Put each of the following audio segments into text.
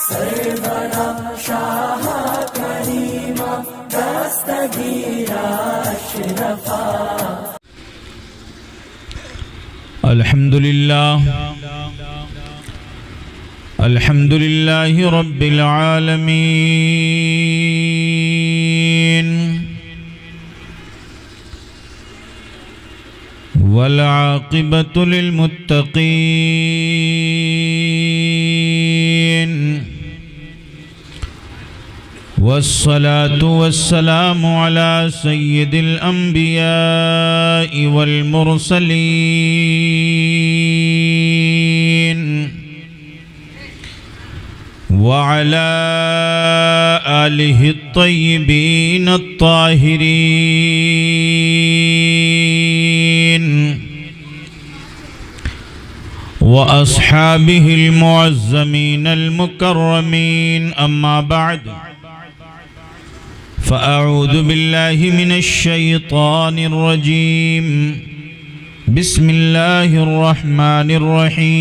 سرورا شاہ کریما دستگیرا اشرفا. الحمد لله رب العالمين والعاقبة للمتقين والصلاة والسلام على سيد الأنبياء والمرسلين وعلى آله الطيبين الطاهرين وأصحابه المعزمين المكرمين. أما بعد فأعوذ بالله من الشيطان الرجيم. بسم الله الرحمن الرحيم.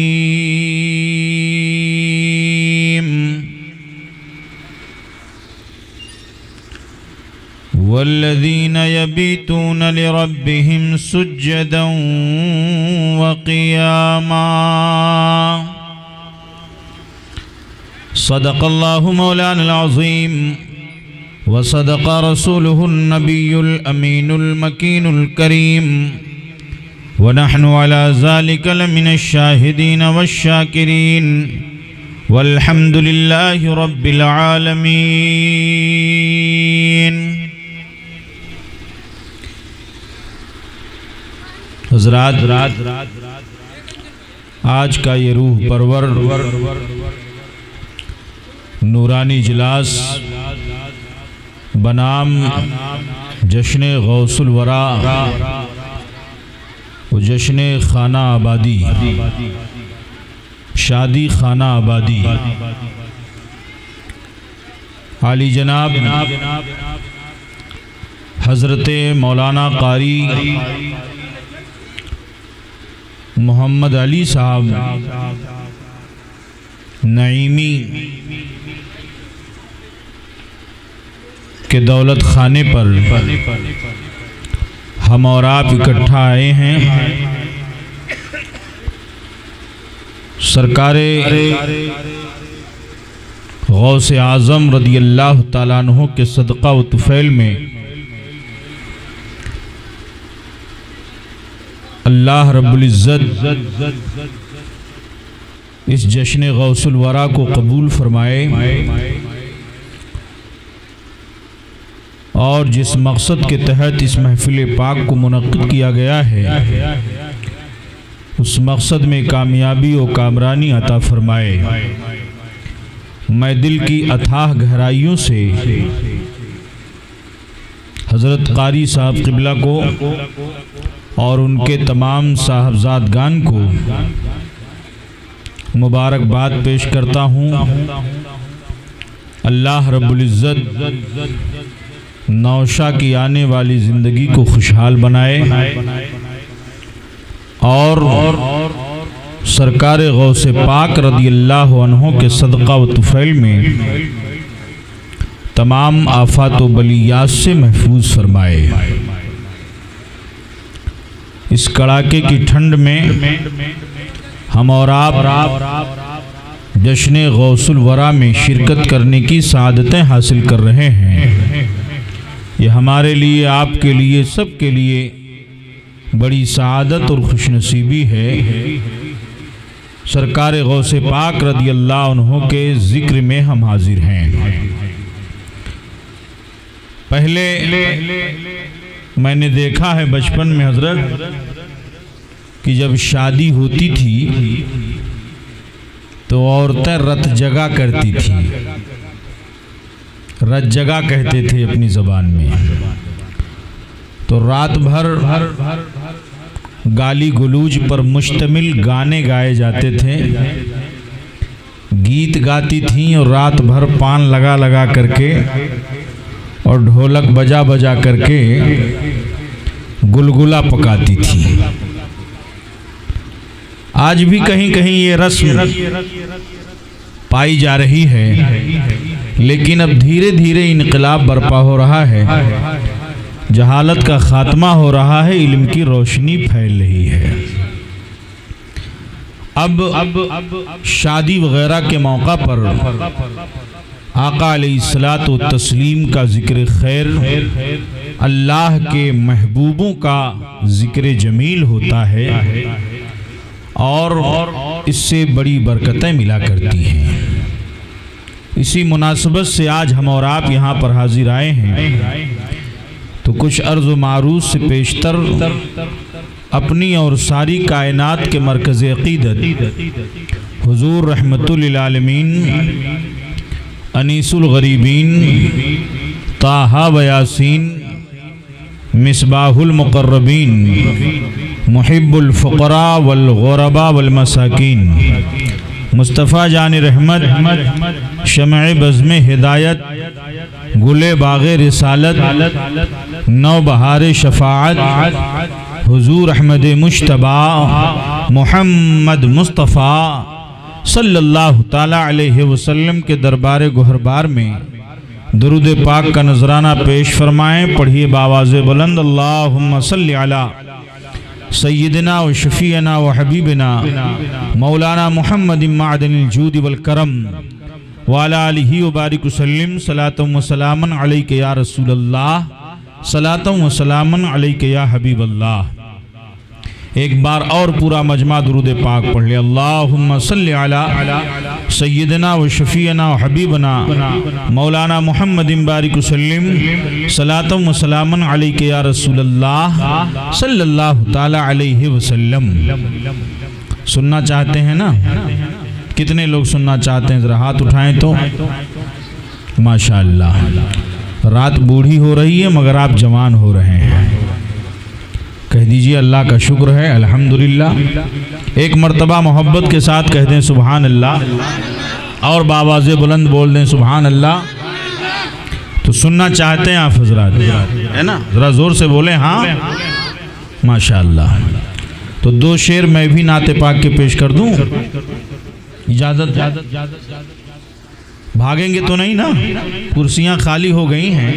والذين يبيتون لربهم سجدا وقياما. صدق الله مولانا العظيم وصدق رسوله النبي الأمين المكين الكريم ونحن على ذلك لمن الشاهدين والشاكرين والحمد لله رب العالمين. حضرات، آج کا یہ روح پرور نورانی اجلاس بنام جشن غوث الورا و جشن خانہ آبادی، شادی خانہ آبادی، عالی جناب حضرت مولانا قاری محمد علی صاحب نعیمی کے دولت خانے پر ہم اور آپ اکٹھا آئے ہیں. سرکار غوث اعظم رضی اللہ تعالیٰ عنہ کے صدقہ و طفیل میں اللہ رب العزت اس جشن غوث الورا کو قبول فرمائے اور جس مقصد کے تحت اس محفل پاک کو منعقد کیا گیا ہے اس مقصد میں کامیابی و کامرانی عطا فرمائے. میں دل کی اتھاہ گہرائیوں سے حضرت قاری صاحب قبلہ کو اور ان کے تمام صاحبزادگان کو مبارکباد پیش کرتا ہوں. اللہ رب العزت نوشا کی آنے والی زندگی کو خوشحال بنائے اور سرکار غوث پاک رضی اللہ عنہ کے صدقہ و طفیل میں تمام آفات و بلیات سے محفوظ فرمائے. اس کڑاکے کی ٹھنڈ میں ہم اور آپ جشن غوث الورا میں شرکت کرنے کی سعادتیں حاصل کر رہے ہیں. یہ ہمارے لیے، آپ کے لیے، سب کے لیے بڑی سعادت اور خوش نصیبی ہے. سرکار غوث پاک رضی اللہ عنہ کے ذکر میں ہم حاضر ہیں. پہلے میں نے دیکھا ہے بچپن میں حضرت کہ جب شادی ہوتی تھی تو عورتیں رت جگہ کرتی تھیں. رت جگہ کہتے تھے اپنی زبان میں. تو رات بھر گالی گلوج پر مشتمل گانے گائے جاتے تھے، گیت گاتی تھیں اور رات بھر پان لگا لگا کر کے اور ڈھولک بجا بجا کر کے گلگلا پکاتی تھی. آج بھی کہیں کہیں یہ رسم پائی جا رہی ہے، لیکن اب دھیرے دھیرے انقلاب برپا ہو رہا ہے، جہالت کا خاتمہ ہو رہا ہے، علم کی روشنی پھیل رہی ہے۔ اب شادی وغیرہ کے موقع پر آقا علیہ الصلاۃ والتسلیم کا ذکر خیر، اللہ کے محبوبوں کا ذکر جمیل ہوتا ہے، اور اس سے بڑی برکتیں ملا کرتی ہیں۔ اسی مناسبت سے آج ہم اور آپ یہاں پر حاضر آئے ہیں، تو کچھ عرض و معروض سے پیشتر اپنی اور ساری کائنات کے مرکز عقیدت حضور رحمت للعالمین انیس الغریبین طٰہٰ و یاسین مصباح المقربین محب الفقراء والغرباء والمساکین مصطفیٰ جان رحمت شمع بزم ہدایت گل باغ رسالت نو بہار شفاعت حضور احمد مجتبیٰ محمد مصطفیٰ صلی اللہ تعالیٰ علیہ وسلم کے دربار گہربار میں درود پاک کا نذرانہ پیش فرمائیں۔ پڑھیے بآواز بلند، اللہم صلی علی سیدنا و شفیعنا و حبیبنا مولانا محمد معدن الجود والکرم وعلی آلہ وبارک وسلم، صلاۃ و سلاما علیک یا رسول اللہ، صلاۃ و سلاما علیک یا حبیب اللہ۔ ایک بار اور پورا مجمع درود پاک پڑھ لے، اللہم صلی علی سیدنا و شفیعنا و حبیبنا مولانا محمد بارک وسلم، صلاۃ و سلاما علیک یا رسول اللہ صلی اللہ تعالی علیہ وسلم۔ سننا چاہتے ہیں نا؟ کتنے لوگ سننا چاہتے ہیں؟ ذرا ہاتھ اٹھائیں تو۔ ماشاءاللہ، رات بوڑھی ہو رہی ہے مگر آپ جوان ہو رہے ہیں، کہہ دیجئے اللہ کا شکر ہے، الحمدللہ۔ ایک مرتبہ محبت کے ساتھ کہہ دیں سبحان اللہ، اور بآواز بلند بول دیں سبحان اللہ۔ تو سننا چاہتے ہیں آپ حضرات، ہے نا؟ ذرا زور سے بولیں ہاں، ماشاءاللہ۔ تو دو شعر میں بھی نعت پاک کے پیش کر دوں، اجازت؟ بھاگیں گے تو نہیں نا؟ کرسیاں خالی ہو گئی ہیں،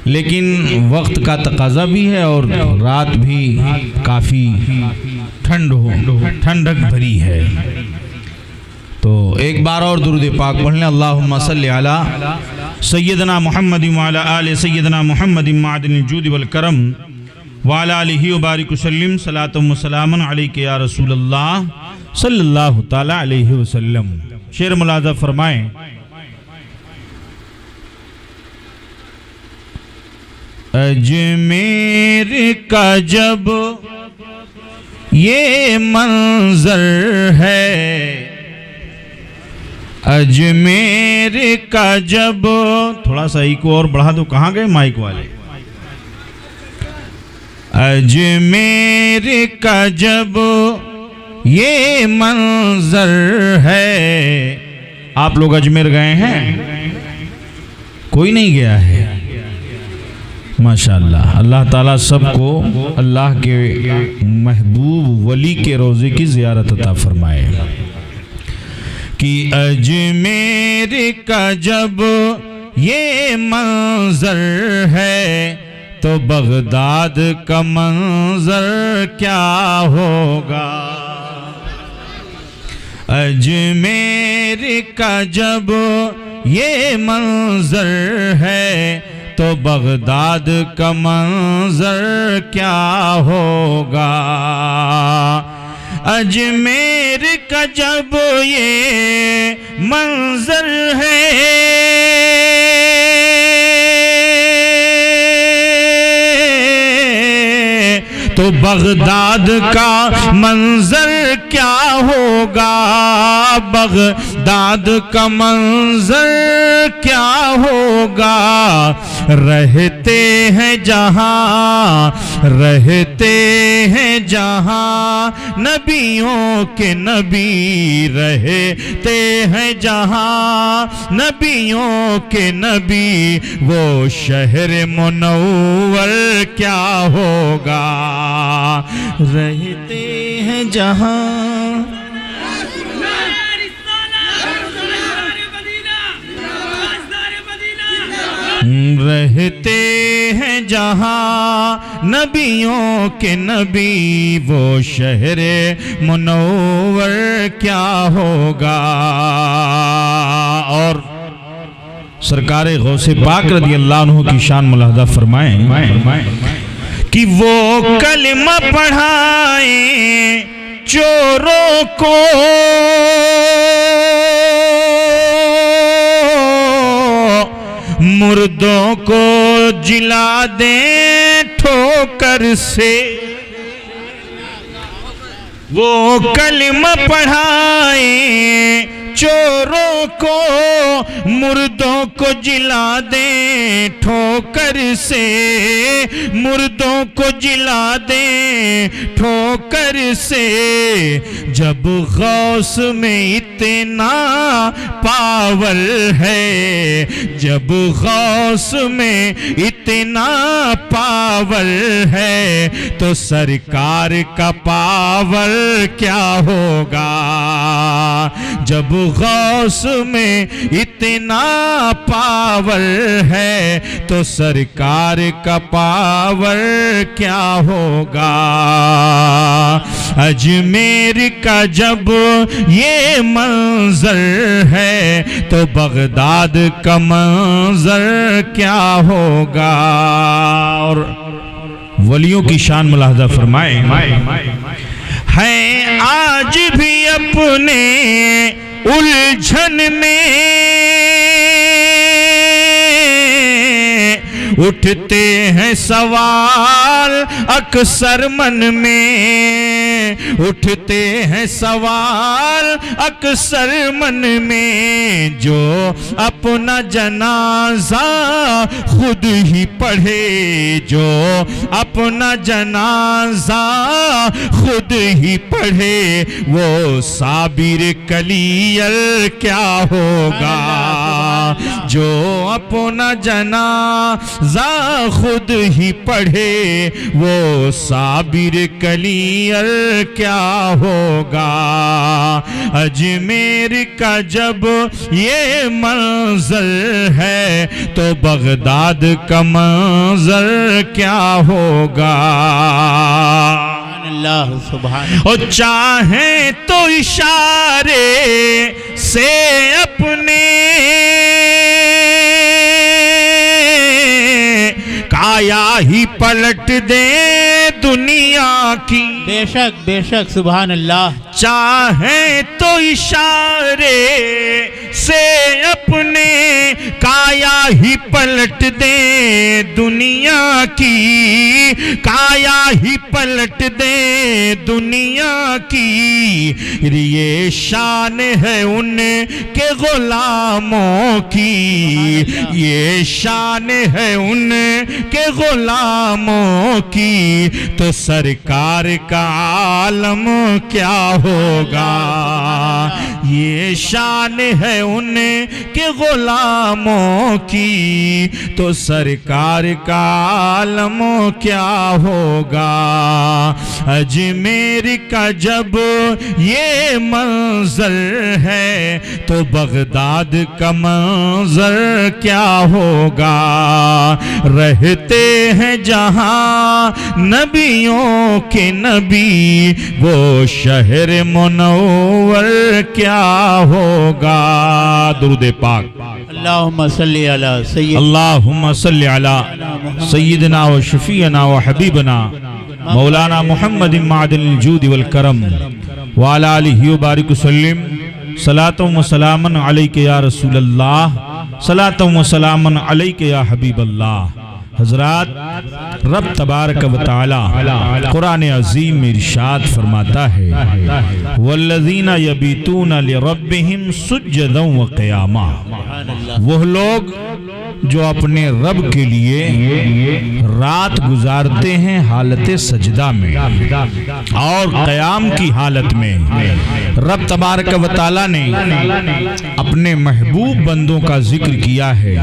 لیکن وقت کا تقاضا بھی ہے اور رات بھی کافی ٹھنڈک بھری ہے، تو ایک بار اور درود پاک پڑھ لیں، اللہم صلی علی سیدنا محمد وعلی آل سیدنا محمد معدن الجود والکرم وعلی آلہ وبارک وسلم، صلاۃ و سلاما علیک یا رسول اللہ صلی اللہ تعالی علیہ وسلم۔ شعر ملاحظہ فرمائیں، اجمیر کا جب یہ منظر ہے، اجمیر کا جب، تھوڑا سا ایکو اور بڑھا دو، کہاں گئے مائک والے؟ اجمیر کا جب یہ منظر ہے، آپ لوگ اجمیر گئے ہیں؟ کوئی نہیں گیا ہے؟ ماشاءاللہ، اللہ تعالیٰ سب کو اللہ کے محبوب ولی کے روضے کی زیارت عطا فرمائے۔ کہ اجمیر کا جب یہ منظر ہے تو بغداد کا منظر کیا ہوگا؟ اجمیر کا جب یہ منظر ہے تو بغداد کا منظر کیا ہوگا؟ اجمیر کا جب یہ منظر ہے تو بغداد کا منظر کیا ہوگا؟ بغداد کا منظر کیا ہوگا؟ رہتے ہیں جہاں، رہتے ہیں جہاں نبیوں کے نبی، رہتے ہیں جہاں نبیوں کے نبی، وہ شہر منور کیا ہوگا؟ رہتے ہیں جہاں، رہتے ہیں جہاں نبیوں کے نبی وہ شہر منور کیا ہوگا. اور سرکار غوث پاک رضی اللہ عنہ کی شان ملاحظہ فرمائیں کہ وہ کلمہ پڑھائیں چوروں کو مردوں کو جلا دیں ٹھوکر سے. وہ کلمہ پڑھائیں چوروں کو مردوں کو جلا دیں ٹھوکر سے. مردوں کو جلا دیں ٹھوکر سے. جب غوث میں اتنا پاور ہے, جب غوث میں اتنا پاور ہے تو سرکار کا پاور کیا ہوگا. جب غوث میں اتنا پاور ہے تو سرکار کا پاور کیا ہوگا. اجمیر کا جب یہ منظر ہے تو بغداد کا منظر کیا ہوگا. اور ولیوں کی شان ملاحظہ فرمائیں ہیں آج بھی اپنے الجھن میں اٹھتے ہیں سوال اکثر من میں, اٹھتے ہیں سوال اکثر من میں. جو اپنا جنازہ خود ہی پڑھے, جو اپنا جنازہ خود ہی پڑھے وہ صابر کلیل کیا ہوگا. جو اپنا جنازہ خود ہی پڑھے وہ صابر کلیل کیا ہوگا. اجمیر کا جب یہ منظر ہے تو بغداد کا منظر کیا ہوگا. اللہ سبحان. اور چاہیں تو اشارے سے اپنے کایا ہی پلٹ دیں دنیا کی. بے شک بے شک سبحان اللہ. چاہیں تو اشارے سے اپنے کایا ہی پلٹ دیں دنیا کی, کایا ہی پلٹ دیں دنیا کی. یہ شان ہے ان کے غلاموں کی, یہ شان ہے ان کے غلاموں کی. تو سرکار کا عالم کیا ہوگا. یہ شان ہے ان کے غلاموں کی تو سرکار کا عالم کیا ہوگا. اجمیر کا جب یہ منظر ہے تو بغداد کا منظر کیا ہوگا. رہتے ہیں جہاں نبیوں کے نبی وہ شہر منور کیا ہوگا. درود پاک. اللہم صلی علی سید اللہم صلی علی سیدنا و شفیعنا و حبیبنا مولانا محمد معدن الجود والکرم وعلی آلہ وبارک وسلم. صلاۃ و سلاما علیک یا رسول اللہ, صلاۃ و سلاما علیک یا حبیب اللہ. حضرات, رب تبارک و تعالی قرآن عظیم میں ارشاد فرماتا ہے والذین یبیتون لربہم سجدا وقیاما. وہ لوگ جو اپنے رب کے لیے رات گزارتے ہیں حالت سجدہ میں اور قیام کی حالت میں. رب تبارک و تعالی نے اپنے محبوب بندوں کا ذکر کیا ہے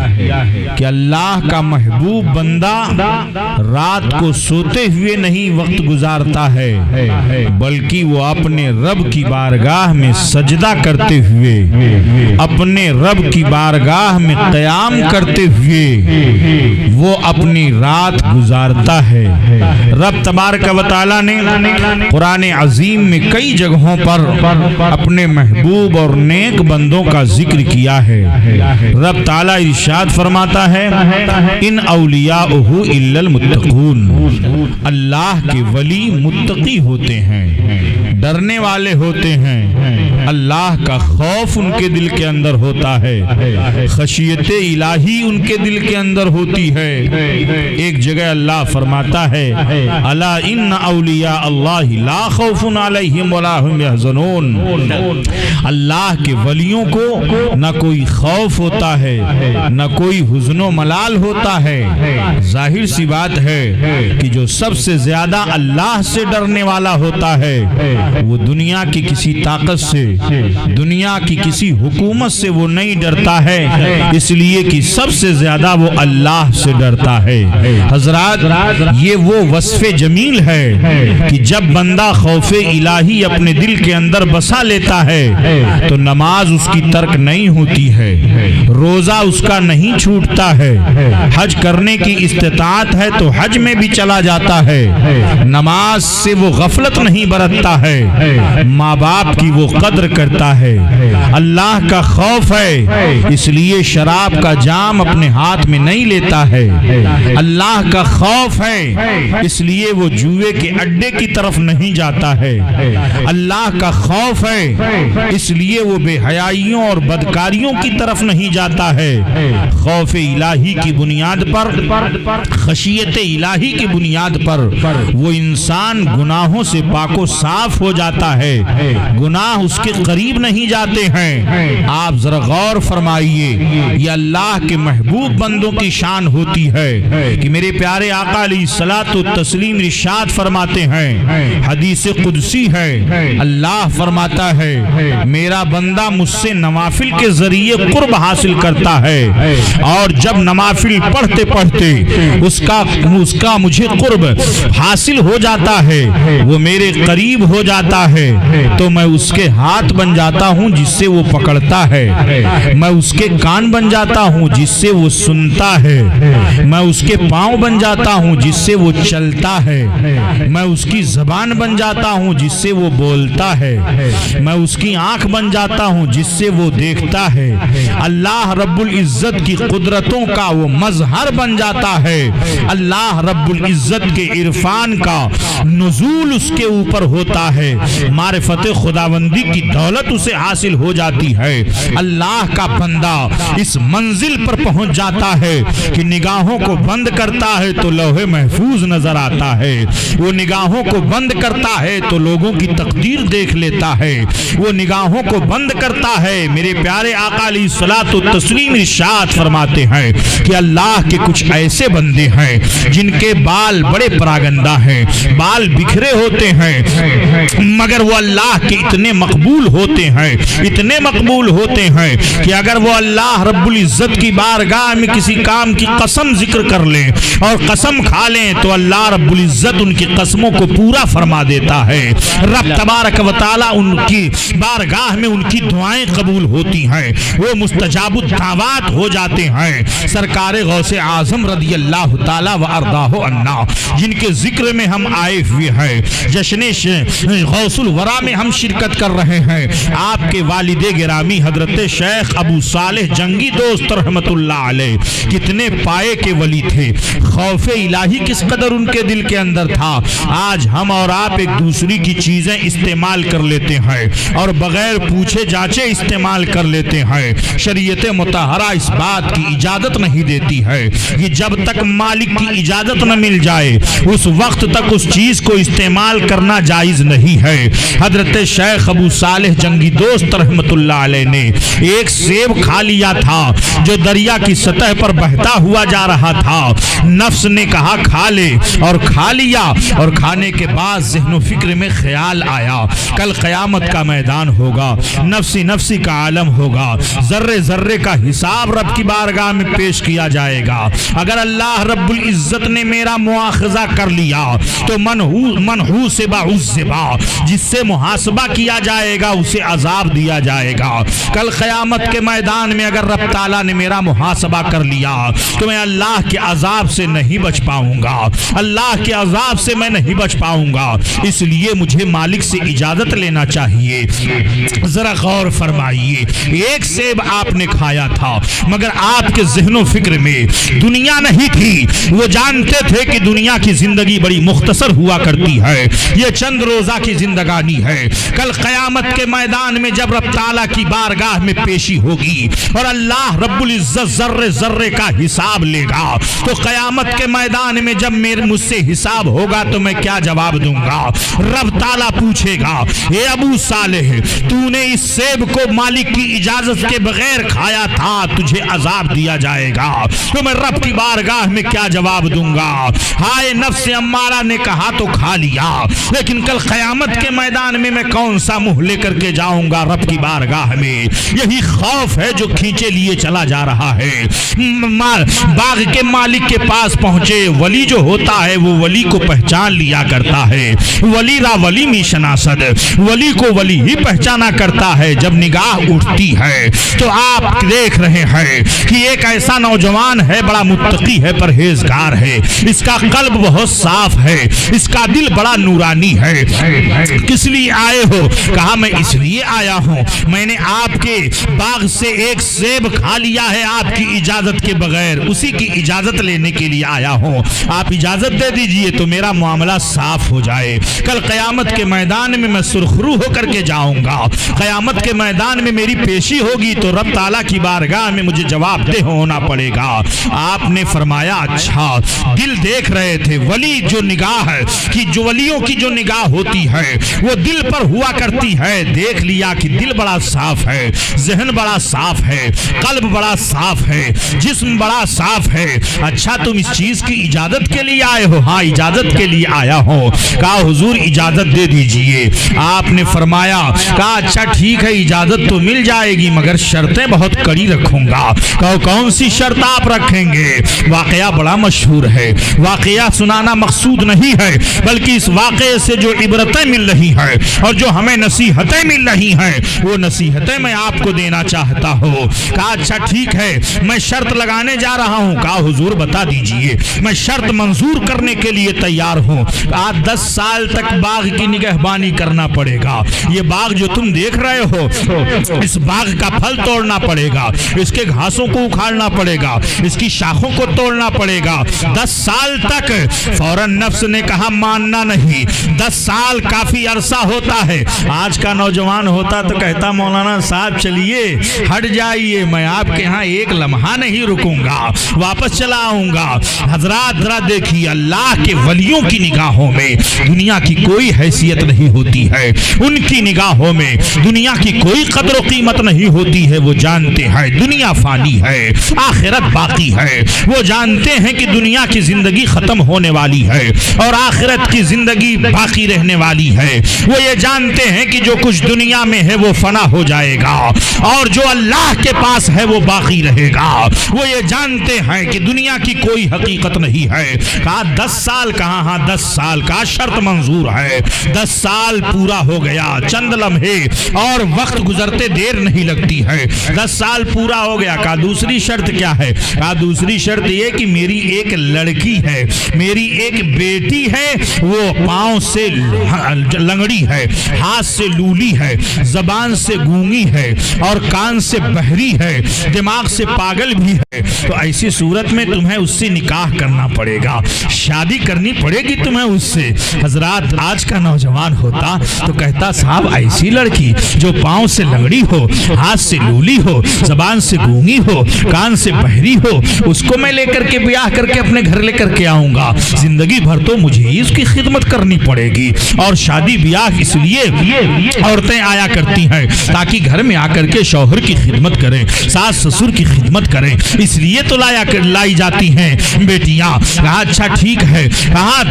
کہ اللہ کا محبوب بندہ رات کو سوتے ہوئے نہیں وقت گزارتا ہے بلکہ وہ اپنے رب کی بارگاہ میں سجدہ کرتے ہوئے، اپنے رب کی بارگاہ میں قیام کرتے ہوئے وہ اپنی رات گزارتا ہے۔ رب تبارک و تعالیٰ نے قرآن عظیم میں کئی جگہوں پر اپنے محبوب اور نیک بندوں کا ذکر کیا ہے۔ رب تعالیٰ ارشاد فرماتا ہے ان اولیاءہ الا المتقون، اللہ کے ولی متقی ہوتے ہیں، ڈرنے والے ہوتے ہیں، اللہ کا خوف ان کے دل کے اندر ہوتا ہے، خشیت الہی ان کے دل کے اندر ہوتی ہے۔ ایک جگہ اللہ فرماتا ہے الا ان اولیاء اللہ لا خوف علیہم ولا هم يحزنون، اللہ کے ولیوں کو نہ کوئی خوف ہوتا ہے نہ کوئی حزن و ملال ہوتا ہے۔ ظاہر سی بات ہے کہ جو سب سے زیادہ اللہ سے ڈرنے والا ہوتا ہے وہ دنیا کی کسی طاقت سے، دنیا کی کسی حکومت سے وہ نہیں ڈرتا ہے، اس لیے کہ سب سے زیادہ وہ اللہ سے ڈرتا ہے۔ حضرات یہ وہ وصف جمیل ہے کہ جب بندہ خوف الہی اپنے دل کے اندر بسا لیتا ہے تو نماز اس کی ترک نہیں ہوتی ہے، روزہ اس کا نہیں چھوٹتا ہے، حج کرنے کی استطاعت ہے تو حج میں بھی چلا جاتا ہے، نماز سے وہ غفلت نہیں برتتا ہے، ماں باپ کی وہ قدر کرتا ہے، اللہ کا خوف ہے اس لیے شراب کا جام اپنے ہاتھ میں نہیں لیتا ہے، اللہ کا خوف ہے اس لیے وہ جوئے کے اڈے کی طرف نہیں جاتا ہے، اللہ کا خوف ہے اس لیے وہ بے حیائیوں اور بدکاریوں کی طرف نہیں جاتا ہے۔ خوف الہی کی بنیاد پر، خشیت الہی کی بنیاد پر وہ انسان گناہوں سے پاک و صاف ہو جاتا ہے، گناہ اس کے قریب نہیں جاتے ہیں۔ آپ ذرا غور فرمائیے، یہ اللہ کے محبوب بندوں کی شان ہوتی ہے کہ میرے پیارے آقا علیہ الصلوۃ والتسلیم ارشاد فرماتے ہیں، حدیث قدسی ہے، اللہ فرماتا ہے میرا بندہ مجھ سے نوافل کے ذریعے قرب حاصل کرتا ہے اور جب نوافل پڑھتے پڑھتے اس کا مجھے قرب حاصل ہو جاتا ہے، وہ میرے قریب ہو جاتا ہے تو میں اس کے ہاتھ بن جاتا ہوں جس سے وہ پکڑتا ہے، میں اس کے کان بن جاتا ہوں جس سے وہ سنتا ہے، میں اس کے پاؤں بن جاتا ہوں جس سے وہ چلتا ہے، میں اس کی زبان بن جاتا ہوں جس سے وہ بولتا ہے، میں اس کی آنکھ بن جاتا ہوں جس سے وہ دیکھتا ہے، اللہ رب العزت کی قدرتوں کا وہ مظہر بن جاتا ہے، اللہ رب العزت کے عرفان کا نزول اس کے اوپر ہوتا ہے، معرفت خداوندی کی دولت اسے حاصل ہو جاتی ہے، اللہ کا بندہ اس منزل پر پہنچ جاتا ہے کہ نگاہوں کو بند کرتا ہے تو لوح محفوظ نظر آتا ہے، وہ نگاہوں کو بند کرتا ہے تو لوگوں کی تقدیر دیکھ لیتا ہے، وہ نگاہوں کو بند کرتا ہے۔ میرے پیارے آقا علیہ الصلوۃ والتسلیم ارشاد فرماتے ہیں کہ اللہ کے کچھ ایسے بندے ہیں جن کے بال بڑے پراگندہ ہیں، بال بکھرے ہوتے ہیں مگر وہ اللہ کے اتنے مقبول ہوتے ہیں، اتنے مقبول ہوتے ہیں کہ اگر وہ اللہ رب العزت کی بارگاہ میں کسی کام کی قسم ذکر کر لیں اور قسم کھا لیں تو اللہ رب العزت ان کی قسموں کو پورا فرما دیتا ہے۔ رب تبارک و تعالیٰ ان کی بارگاہ میں ان کی دعائیں قبول ہوتی ہیں، وہ مستجاب الدعوات ہو جاتے ہیں۔ سرکار غوث اعظم رضی اللہ تعالیٰ و ارضاہ عنا جن کے ذکر میں ہم آئے ہوئے ہیں، جشن غوث الورا میں ہم شرکت کر رہے ہیں، آپ کے والد گرامی حضرت شیخ ابو صالح جنگی دوست رحمت اللہ علیہ کتنے پائے کے ولی تھے، خوف الہی کس قدر ان کے دل کے اندر تھا۔ آج ہم اور آپ ایک دوسری کی چیزیں استعمال کر لیتے ہیں اور بغیر پوچھے جانچے استعمال کر لیتے ہیں، شریعت مطہرہ اس بات کی اجازت نہیں دیتی ہے کہ جب تک مالک کی اجازت نہ مل جائے اس وقت تک اس چیز کو استعمال کرنا جائز نہیں ہے۔ حضرت شیخ ابو صالح جنگی دوست رحمت اللہ علیہ نے ایک سیب کھا لیا تھا جو دریا کی سطح پر بہتا ہوا جا رہا تھا، نفس نے کہا کھا لے اور کھا لیا، اور کھانے کے بعد ذہن و فکر میں خیال آیا کل قیامت کا میدان ہوگا، نفسی نفسی کا عالم ہوگا، ذرے ذرے کا حساب رب کی بارگاہ میں پیش کیا جائے گا، اگر اگر اللہ رب العزت نے میرا مواخذہ کر لیا تو منحوس بعذبا، جس سے محاسبہ کیا جائے گا اسے عذاب دیا جائے گا۔ کل قیامت کے میدان میں اگر رب تعالیٰ نے میرا محاسبہ کر لیا تو میں اللہ کے عذاب سے نہیں بچ پاؤں گا، اللہ کے عذاب سے میں نہیں بچ پاؤں گا۔ اس لیے مجھے مالک سے اجازت لینا چاہیے۔ ذرا غور فرمائیے، ایک سیب آپ نے کھایا تھا مگر آپ کے ذہن و فکر میں دنیا نہیں تھی۔ وہ جانتے تھے کہ دنیا کی زندگی بڑی مختصر ہوا کرتی ہے، یہ چند روزہ کی زندگانی ہے۔ کل قیامت کے میدان میں جب رب تعالیٰ کی بارگاہ میں پیشی ہوگی اور اللہ رب العزت ذرے ذرے کا حساب لے گا تو قیامت کے میدان میں جب مجھ سے حساب ہوگا تو میں کیا جواب دوں گا؟ رب تعالیٰ پوچھے گا، اے ابو صالح، تو نے اس سیب کو مالک کی اجازت کے بغیر کھایا تھا، تجھے عذاب دیا جائے گا۔ تو میں رب کی بارگاہ میں کیا جواب دوں گا؟ ہائے نفس امارہ نے کہا تو کھا لیا، لیکن کل قیامت کے میدان میں کون سا منہ لے کر کے جاؤں گا رب کی بارگاہ میں؟ یہی خوف ہے جو کھینچے لیے چلا جا رہا ہے۔ باغ کے مالک کے پاس پہنچے، ولی جو ہوتا ہے وہ ولی کو پہچان لیا کرتا ہے۔ ولی را ولی می شناسد، ولی کو ولی ہی پہچانا کرتا ہے جب نگاہ اٹھتی ہے۔ تو آپ دیکھ رہے ہیں کہ ایک ایسا نوجوان ہے، بڑا متقی ہے، پرہیزگار ہے، اس کا قلب بہت صاف ہے، اس کا دل بڑا نورانی ہے۔ کس لیے آئے ہو؟ کہا میں اس لیے آیا ہوں، میں نے آپ کے باغ سے ایک سیب کھا لیا ہے آپ کی اجازت کے بغیر، اسی کی اجازت لینے کے لیے آیا ہوں۔ آپ اجازت دے دیجئے تو میرا معاملہ صاف ہو جائے۔ کل قیامت کے میدان میں سرخرو ہو کر کے جاؤں گا، قیامت کے میدان میں میری پیشی ہوگی تو رب تعالیٰ کی بارگاہ میں مجھے جواب دہ ہونا پڑے گا۔ آپ نے فرمایا اچھا، دل دیکھ رہے تھے، ولی جو نگاہ ہے کہ جو ولیوں کی جو نگاہ ہوتی ہے وہ دل پر ہوا کرتی ہے، دیکھ لیا کہ دل بڑا صاف ہے، ذہن بڑا صاف ہے، قلب بڑا صاف ہے، جسم بڑا صاف ہے۔ اچھا تم اس چیز کی اجازت کے لیے آئے ہو؟ ہاں اجازت کے لیے آیا ہوں۔ کہا حضور اجازت دے دیجئے۔ آپ نے فرمایا، کہا اچھا ٹھیک ہے اجازت تو مل جائے گی مگر شرطیں بہت کڑی رکھوں گا۔ کہو کون سی شرط آپ رکھیں گے؟ واقعہ بڑا مشہور ہے، واقعہ سنانا مقصود نہیں ہے بلکہ اس واقعے سے جو عبرتیں مل رہی ہیں اور جو ہمیں نصیحتیں مل رہی ہیں وہ نصیحتیں میں آپ کو دینا چاہتا ہوں۔ کہا اچھا ٹھیک ہے میں شرط لگانے جا رہا ہوں۔ کہا حضور بتا دیجئے، میں شرط منظور کرنے کے لیے تیار ہوں۔ کہا 10 سال تک باغ کی نگہبانی کرنا پڑے گا، یہ باغ جو تم دیکھ رہے ہو اس باغ کا پھل توڑنا پڑے گا، اس کے گھاسوں کو اکھاڑنا پڑے گا، اس کی شاخوں کو توڑنا پڑے گا 10 سال تک۔ فوراً نفس نے کہا ماننا نہیں، 10 سال کافی عرصہ ہوتا ہے۔ آج کا نوجوان ہوتا تو کہتا مولانا صاحب چلیے ہٹ جائیے، میں آپ کے ہاں ایک لمحہ نہیں رکوں گا، واپس چلا آؤں گا۔ حضرات ذرا دیکھیے، اللہ کے ولیوں کی نگاہوں میں دنیا کی کوئی حیثیت نہیں ہوتی ہے، ان کی نگاہوں میں دنیا کی کوئی قدر و قیمت نہیں ہوتی ہے۔ وہ جانتے ہیں دنیا فانی ہے، آخرت باقی ہے، وہ جانتے ہیں کہ دنیا کی زندگی ختم ہونے والی ہے اور آخرت کی زندگی باقی رہنے والی ہے۔ وہ یہ جانتے ہیں کہ جو کچھ دنیا میں ہے وہ فنا ہو جائے گا اور جو اللہ کے پاس ہے وہ باقی رہے گا۔ وہ یہ جانتے ہیں کہ دنیا کی کوئی حقیقت نہیں ہے۔ کہا 10 سال، کہا ہاں 10 سال کا شرط منظور ہے۔ 10 سال پورا ہو گیا، چند لمحے اور وقت گزرتے دیر نہیں لگتی ہے۔ 10 سال پورا ہو گیا۔ کہا دوسری شرط کیا ہے؟ کہا دوسری شرط یہ کہ میری ایک لڑکی ہے، میری ایک بیٹی ہے، وہ پاؤں سے لنگڑی ہے، ہاتھ سے لولی ہے، زبان سے گونگی ہے اور کان سے بہری ہے، دماغ سے پاگل بھی ہے۔ تو ایسی صورت میں تمہیں اس سے نکاح کرنا پڑے گا، شادی کرنی پڑے گی تمہیں اس سے۔ حضرات آج کا نوجوان ہوتا تو کہتا صاحب ایسی لڑکی جو پاؤں سے لنگڑی ہو، ہاتھ سے لولی ہو، زبان سے گونگی ہو، کان سے بہری ہو، اس کو میں لے کر کے بیاہ کر کے اپنے گھر لے کر کے آؤں گا، زندگی بھر تو مجھے ہی اس کی خدمت کرنی پڑے گی۔ اور شادی بیاہ اس لیے عورتیں آیا کرتی ہیں تاکہ گھر میں آ کر کے شوہر کی خدمت کریں، ساس سسر کی خدمت کریں، اس لیے تو لائی جاتی ہیں بیٹیاں۔ کہا اچھا ٹھیک ہے، کہا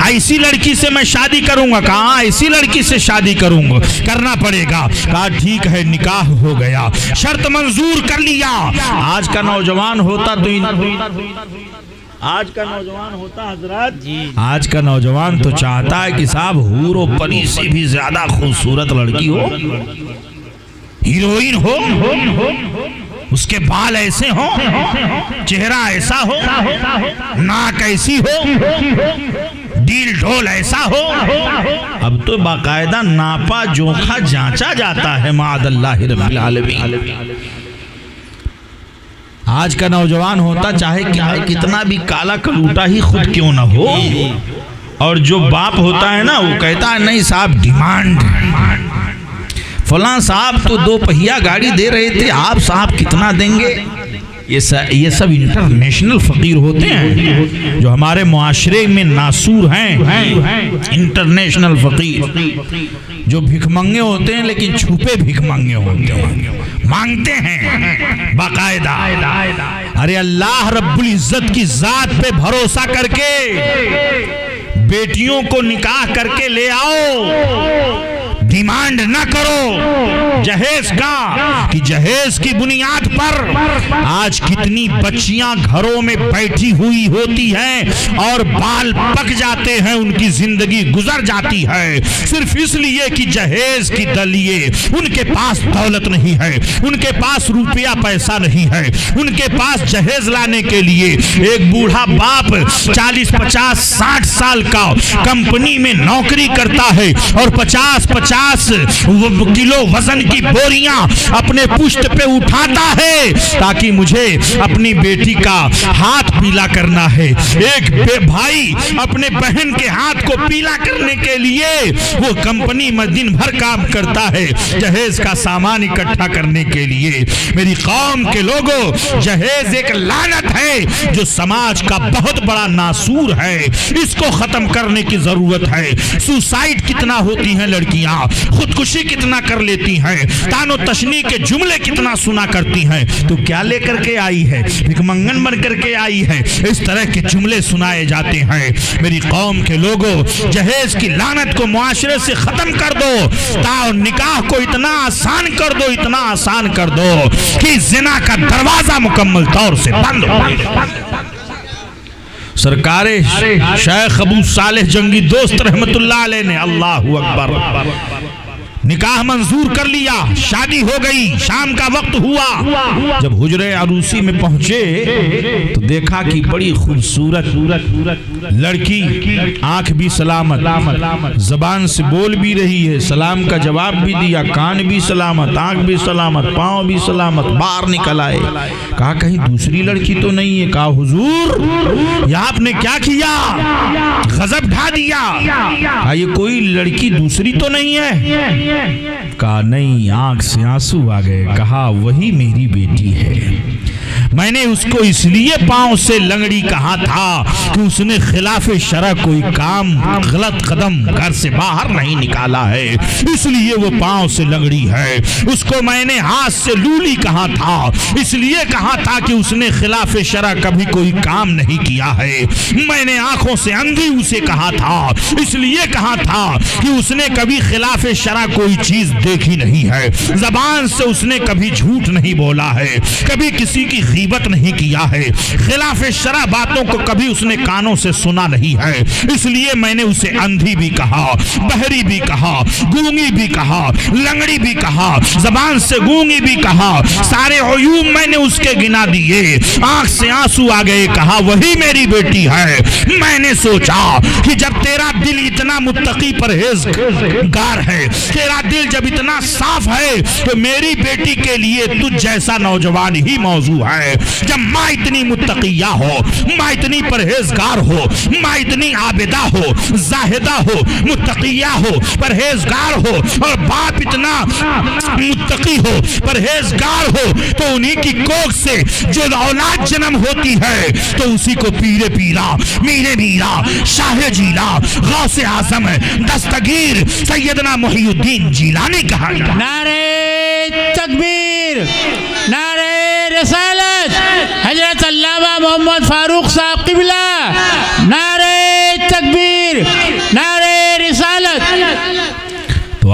ایسی لڑکی سے میں شادی کروں گا؟ کہا ایسی لڑکی سے شادی کروں گا، کرنا پڑے گا۔ کہا ٹھیک ہے، نکاح ہو گیا، شرط منظور کر لیا۔ آج کا نوجوان ہوتا تو آج کا نوجوان ہوتا حضرات آج کا نوجوان تو چاہتا ہے کہ صاحب حور و پری سے بھی زیادہ خوبصورت لڑکی ہو، ہیروئن ہو، اس کے بال ایسے ہوں، چہرہ ایسا ہو، ناک ایسی ہو، ڈیل ڈھول ایسا ہو۔ اب تو باقاعدہ ناپا جوکھا جانچا جاتا ہے معاذ اللہ رب العالمین۔ آج کا نوجوان ہوتا چاہے کتنا بھی کالا کلوٹا ہی خود کیوں نہ ہو، اور جو باپ ہوتا ہے نا وہ کہتا ہے نہیں صاحب ڈیمانڈ، فلاں صاحب تو 2 پہیا گاڑی دے رہے تھے، آپ صاحب کتنا دیں گے؟ یہ سب انٹرنیشنل فقیر ہوتے ہیں جو ہمارے معاشرے میں ناسور ہیں، انٹرنیشنل فقیر جو بھیک منگے ہوتے ہیں لیکن چھپے بھیک منگے ہوتے ہیں، مانگتے ہیں باقاعدہ۔ ارے اللہ رب العزت کی ذات پہ بھروسہ کر کے بیٹیوں کو نکاح کر کے لے آؤ، ڈیمانڈ نہ کرو جہیز کا، کہ جہیز کی بنیاد پر آج کتنی بچیاں گھروں میں بیٹھی ہوئی ہوتی ہیں اور بال پک جاتے ہیں، ان کی زندگی گزر جاتی ہے صرف اس لیے کہ جہیز کی دلیے ان کے پاس دولت نہیں ہے، ان کے پاس روپیہ پیسہ نہیں ہے، ان کے پاس جہیز لانے کے لیے ایک بوڑھا باپ 40-50 60 سال کا کمپنی میں نوکری کرتا ہے اور 50 کلو وزن کی بوریاں اپنے پشت پہ اٹھاتا ہے تاکہ مجھے اپنی بیٹی کا ہاتھ پیلا کرنا ہے۔ ایک بھائی اپنے بہن کے ہاتھ کو پیلا کرنے کے لیے وہ کمپنی میں دن بھر کام کرتا ہے جہیز کا سامان اکٹھا کرنے کے لیے۔ میری قوم کے لوگوں، جہیز ایک لعنت ہے جو سماج کا بہت بڑا ناسور ہے، اس کو ختم کرنے کی ضرورت ہے۔ سوسائڈ کتنا ہوتی ہیں لڑکیاں، خودکشی کتنا کر لیتی ہیں، تان و تشنیع کے جملے کتنا سنا کرتی ہیں، تو کیا لے کر کے آئی ہے؟ بھیک منگن بن کر کے آئی ہے؟ اس طرح کے جملے سنائے جاتے ہیں۔ میری قوم کے لوگوں، جہیز کی لعنت کو معاشرے سے ختم کر دو، نکاح کو اتنا آسان کر دو، اتنا آسان کر دو کہ زنا کا دروازہ مکمل طور سے بند ہو۔ سرکار شیخ ابو صالح جنگی دوست رحمت اللہ علیہ نے اللہ اکبر نکاح منظور کر لیا، شادی ہو گئی، شام کا وقت ہوا، جب حجرے عروسی میں پہنچے تو دیکھا کہ بڑی خوبصورت لڑکی، آنکھ بھی سلامت، زبان سے بول بھی رہی ہے، سلام کا جواب بھی دیا، کان بھی سلامت، آنکھ بھی سلامت، پاؤں بھی سلامت، باہر نکل آئے۔ کہا کہیں دوسری لڑکی تو نہیں ہے؟ کہا حضور یہ آپ نے کیا کیا؟ غضب ڈھا دیا۔ کہا یہ کوئی لڑکی دوسری تو نہیں ہے؟ کہا نہیں، آنکھ سے آنسو آ گئے۔ کہا وہی میری بیٹی ہے، میں نے اس کو اس لیے پاؤں سے لنگڑی کہا تھا کہ اس نے خلاف شرع کوئی کام، غلط قدم گھر سے باہر نہیں نکالا ہے، اس لیے وہ پاؤں سے لنگڑی ہے۔ اس کو میں نے ہاتھ سے لولی کہا تھا، اس لیے کہا تھا کہ اس نے خلاف شرع کبھی کوئی کام نہیں کیا ہے۔ میں نے آنکھوں سے اندھی اسے کہا تھا، اس لیے کہا تھا کہ اس نے کبھی خلاف شرع کوئی چیز دیکھی نہیں ہے۔ زبان سے اس نے کبھی جھوٹ نہیں بولا ہے، کبھی کسی کی غیبت نہیں کیا ہے، خلاف شرع باتوں کو کبھی اس نے کانوں سے سنا نہیں ہے، اس لیے میں نے اسے اندھی بھی کہا، بہری بھی کہا، گونگی بھی کہا، لنگڑی بھی کہا، زبان سے گونگی بھی کہا، سارے عیوب میں نے اس کے گنا دیے۔ آنکھ سے آنسو آ گئے، کہا وہی میری بیٹی ہے۔ میں نے سوچا کہ جب تیرا دل اتنا متقی پرہیزگار ہے، تیرا دل جب اتنا صاف ہے، تو میری بیٹی کے لیے تجھ جیسا نوجوان ہی موضوع ہے۔ جب ماں اتنی متقیہ ہو، ماں اتنی پرہیزگار ہو، ماں اتنی عابدہ ہو، زاہدہ ہو، متقیہ ہو، پرہیزگار ہو، اور باپ اتنا متقی ہو، پرہیزگار ہو، تو انہی کی کوکھ سے جو اولاد جنم ہوتی ہے تو اسی کو پیرے پیرا، میرے میرا، شاہ جیلا، غوث اعظم، دستگیر سیدنا محی الدین جیلانی کہا۔ نعرہ تکبیر، نعرہ رسالت، حضرت علامہ محمد فاروق صاحب قبلہ، نعرہ تکبیر، نعرہ رسالت۔ تو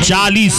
40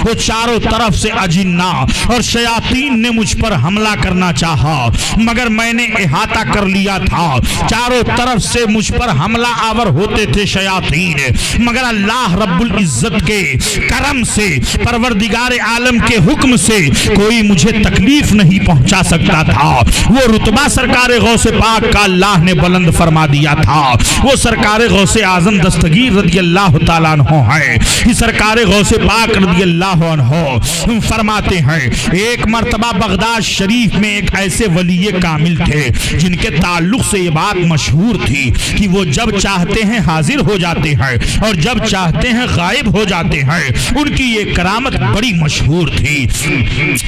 وہ چاروں طرف سے اجنہ اور شیاطین نے مجھ پر حملہ کرنا چاہا، مگر میں نے احاطہ کر لیا تھا۔ چاروں طرف سے مجھ پر حملہ آور ہوتے تھے شیاطین، مگر اللہ رب العزت کے کرم سے، پروردگار عالم کے حکم سے کوئی مجھے تکلیف نہیں پہنچا سکتا تھا۔ وہ رتبہ سرکار غوث پاک کا اللہ نے بلند فرما دیا تھا۔ وہ سرکار غوث اعظم دستگیر رضی اللہ تعالیٰ عنہ ہے۔ یہ سرکار غوث پاک رضی اللہ عنہ فرماتے ہیں ایک مرتبہ بغداد شریف میں ایک ایسے ولی کامل تھے جن کے تعلق سے یہ بات مشہور تھی کہ وہ جب چاہتے ہیں حاضر ہو جاتے ہیں اور جب چاہتے ہیں غائب ہو جاتے ہیں۔ ان کی یہ کرامت بڑی مشہور تھی۔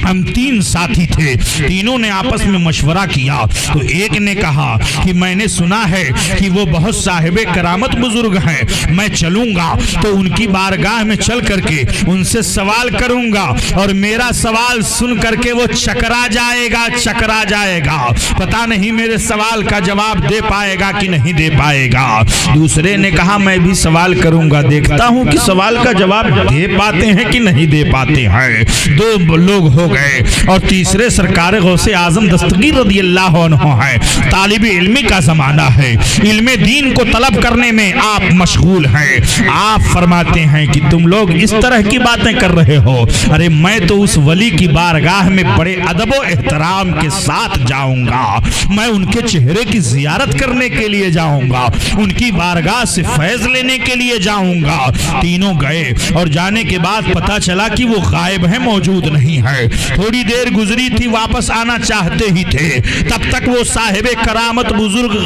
ہم تین ساتھی تھے، تینوں نے آپس میں مشورہ کیا تو ایک نے کہا کہ میں نے سنا ہے کہ وہ بہت صاحب کرامت بزرگ ہیں، میں چلوں گا تو ان کی بارگاہ میں چل کر کے ان سے سوال کروں گا اور میرا سوال سن کر کے وہ چکرا جائے گا، پتہ نہیں میرے سوال کا جواب دے پائے گا کہ نہیں دے پائے گا۔ دوسرے نے کہا میں بھی سوال کروں گا، دیکھتا ہوں کہ سوال کا جواب دے پاتے ہیں کہ نہیں دے پاتے ہیں۔ دو لوگ ہو گئے اور تیسرے سرکار غوث اعظم دستگیر رضی اللہ عنہ ہے۔ طالب علمی کا زمانہ ہے، علم دین کو طلب کرنے میں آپ مشغول ہیں۔ آپ فرماتے ہیں کہ تم لوگ اس طرح کی باتیں کر رہے ہو، ارے میں تو اس ولی کی بارگاہ میں بڑے ادب و احترام کے ساتھ جاؤں گا، میں ان کے چہرے کی زیارت کرنے کے لیے جاؤں گا، ان کی بارگاہ سے فیض لینے کے لیے جاؤں گا۔ تینوں گئے اور جانے کے بعد پتا چلا کہ وہ غائب ہیں، موجود نہیں ہے۔ تھوڑی دیر گزری تھی، واپس آنا چاہتے ہی تھے، تب تک وہ صاحب کرامت بزرگ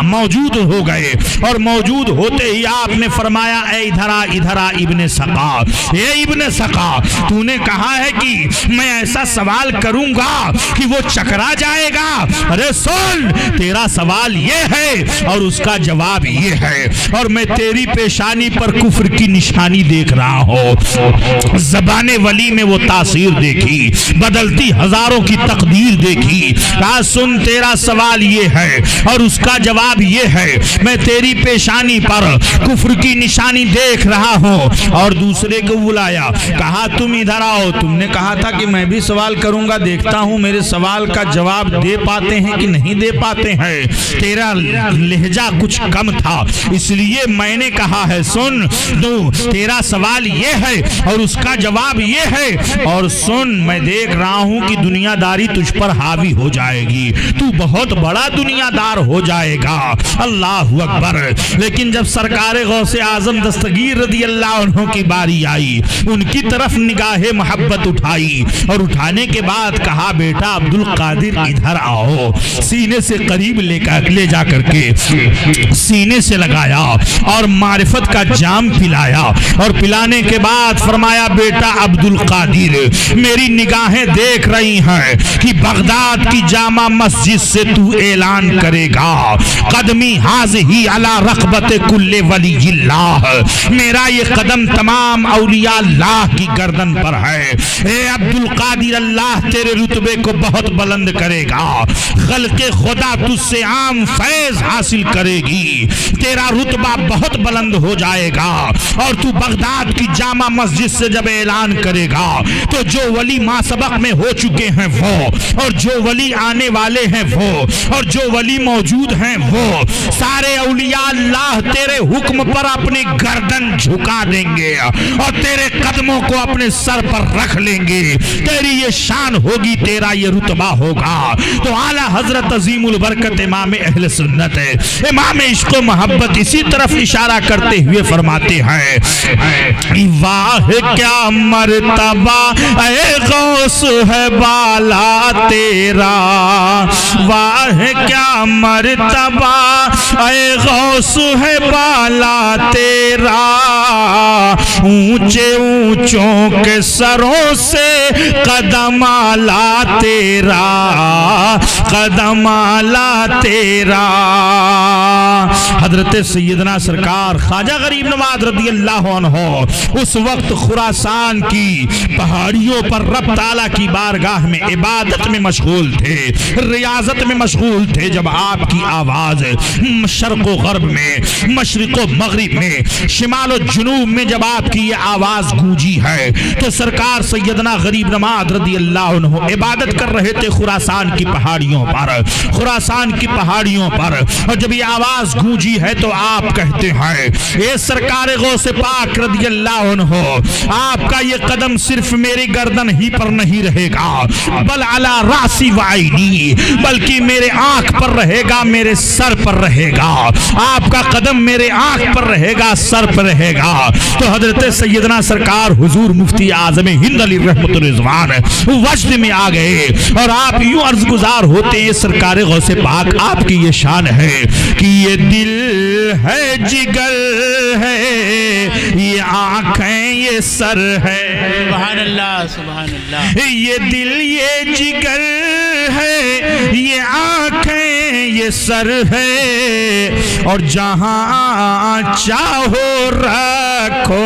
موجود ہو گئے اور موجود ہوتے ہی آپ نے فرمایا اے ادھر آ ابن سقا، اے ابن سقا، تو نے کہا ہے کہ میں ایسا سوال کروں گا کہ وہ چکرا جائے گا۔ ارے سن، تیرا سوال یہ ہے اور اس کا جواب یہ ہے، اور میں تیری پیشانی پر کفر کی نشانی دیکھ رہا ہوں۔ زبان ولی میں وہ تاثیر دیکھی، بدلتی ہزاروں کی تقدیر دیکھی۔ کہا سن، تیرا سوال یہ ہے اور اس کا جواب یہ ہے، میں تیری پیشانی پر کفر کی نشانی دیکھ رہا ہوں۔ اور دوسرے کو بلایا، کہا تم ادھر آؤ، تم نے کہا تھا کہ میں بھی سوال کروں گا، دیکھتا ہوں میرے سوال کا جواب دے پاتے ہیں کہ نہیں دے پاتے ہیں۔ تیرا لہجہ کچھ کم تھا اس لیے میں نے کہا ہے سن، تیرا سوال یہ ہے اور اس کا جواب یہ ہے، اور سن میں دیکھ رہا ہوں کہ دنیا داری تجھ پر حاوی ہو جائے گی، تو بہت بڑا دنیا دار ہو جائے گا۔ اللہ اکبر۔ لیکن جب سرکار غوث اعظم دستگیر رضی اللہ عنہ کی باری آئی، ان کی طرف نگاہ محبت اٹھائی اور اٹھانے کے بعد کہا بیٹا عبد القادر ادھر آؤ، سینے سے قریب لے جا کر کے سینے سے لگایا اور معرفت کا جام پلایا، اور پلانے کے بعد فرمایا بیٹا عبد القادر، میری نگاہیں دیکھ رہی ہیں کہ بغداد کی جامع مسجد سے تو اعلان کرے گا قدمی حاضی علی رقبت کل ولی اللہ، میرا یہ قدم تمام اولیاء اللہ کی گردن پر ہے۔ اے عبد القادر، اللہ تیرے رتبے کو بہت بلند کرے گا، خلق خدا تجھ سے عام فیض حاصل کرے گی، تیرا رتبہ بہت بلند ہو جائے گا، اور تو بغداد کی جامع مسجد سے جب اعلان کرے گا تو جو ولی ما سبق میں ہو چکے ہیں وہ، اور جو ولی آنے والے ہیں وہ، اور جو ولی موجود ہیں وہ، سارے اولیاء اللہ تیرے حکم پر اپنی گردن جھکا دیں گے اور تیرے قدموں کو اپنے سر پر رکھ لیں گے، تیری یہ شان ہوگی، تیرا یہ رتبہ ہوگا۔ تو اعلیٰ حضرت عظیم البرکت امام اہل سنت ہے، امام عشق و محبت اسی طرف اشارہ کرتے ہوئے فرماتے ہیں واہ کیا مرتبہ اے غوث ہے بالا تیرا، واہ کیا مرتبہ اے غوث ہے بالا تیرا، اونچے اونچوں کے سروں سے قدم آلا تیرا، قدم آلا تیرا۔ حضرت سیدنا سرکار خواجہ غریب نواز رضی اللہ عنہ اس وقت خراسان کی پہاڑیوں پر رب تعالیٰ کی بارگاہ میں عبادت میں مشغول تھے، ریاضت میں مشغول تھے، جب آپ کی آواز شرق و غرب میں، مشرق و مغرب میں، شمال و جنوب میں جب آپ کی یہ آواز گونجی ہے تو سرکار سیدنا غریب نواز رضی اللہ عنہ عبادت کر رہے تھے خراسان کی پہاڑیوں پر، خراسان کی پہاڑیوں پر، اور جب یہ آواز گونجی ہے تو آپ کہتے ہیں اے سرکار غوث پاک رضی اللہ عنہ، آپ کا یہ قدم صرف میری گردن ہی پر نہیں رہے گا، بل علی راسی وعینی، بلکہ میرے آنکھ پر رہے گا، میرے سر پر رہے گا، آپ کا قدم میرے آنکھ پر رہے گا، سر پر رہے گا۔ تو حضرت سیدنا سرکار حضور مفتی اعظم ہند علی رحمت الرضوان وجد میں آ گئے اور آپ یوں عرض گزار ہوتے ہیں سرکار غوث پاک آپ کی یہ شان ہے کہ یہ دل ہے، جگر ہے، یہ آنکھیں، یہ سر ہے، سبحان اللہ سبحان اللہ، یہ دل، یہ جگر ہے، یہ آنکھیں، یہ سر ہے، اور جہاں چاہو رکھو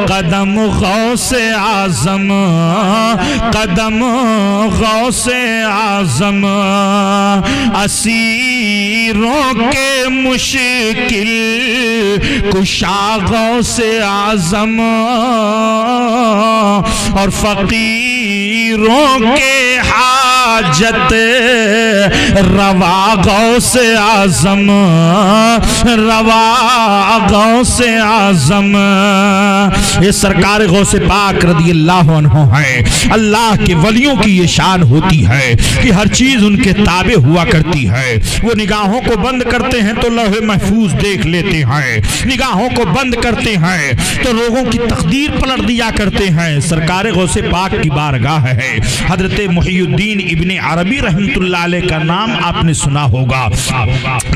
قدم غوث اعظم، قدم غوث اعظم، اسیروں کے مشکل کشا غوث اعظم، اور فقیروں کے حاجت روا غوث اعظم، روا غوث اعظم۔ یہ سرکار غوث پاک رضی اللہ عنہ ہے، اللہ کے ولیوں کی یہ شان ہوتی ہے کہ ہر چیز ان کے تابع ہوا کرتی ہے، وہ نگاہوں کو بند کرتے ہیں تو لوح محفوظ دیکھ لیتے ہیں، نگاہوں کو بند کرتے ہیں تو لوگوں کی تقدیر پلٹ دیا کرتے ہیں۔ سرکار غوث پاک کی بارگاہ ہے، حضرت محی الدین ابن عربی رحمت اللہ علیہ کا نام آپ نے سنا ہوگا،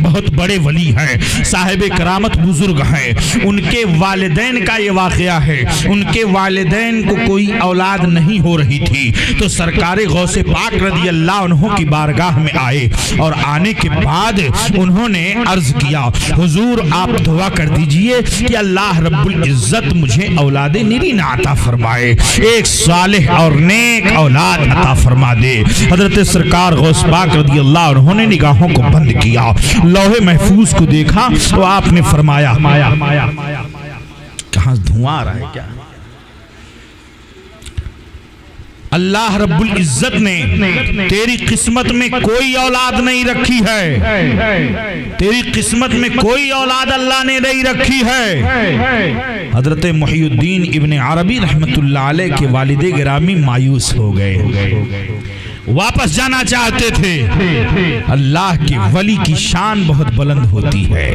بہت بڑے ولی ہیں، صاحب کرامت بزرگ ہیں، ان کے والدین کا یہ واقعہ ہے، ان کے والدین کو کوئی اولاد نہیں ہو رہی تھی تو سرکار غوث پاک رضی اللہ عنہ کی بارگاہ میں آئے، اور آنے کے بعد انہوں نے عرض کیا حضور آپ دعا کر دیجئے کہ اللہ رب العزت مجھے اولاد نرین عطا فرمائے، ایک صالح اور نیک اولاد عطا فرما دے۔ حضرت سرکار غوث پاک رضی اللہ عنہ نے نگاہوں کو بند کیا، لوح محفوظ کو دیکھا تو آپ نے فرمایا، کہاں دھواں آ رہا ہے کیا؟ اللہ رب العزت نے تیری قسمت میں کوئی اولاد نہیں رکھی ہے، تیری قسمت میں کوئی اولاد اللہ نے نہیں رکھی ہے۔ حضرت محی الدین ابن عربی رحمت اللہ علیہ کے والد گرامی مایوس ہو گئے، واپس جانا چاہتے تھے۔ اللہ کے ولی کی شان بہت بلند ہوتی ہے،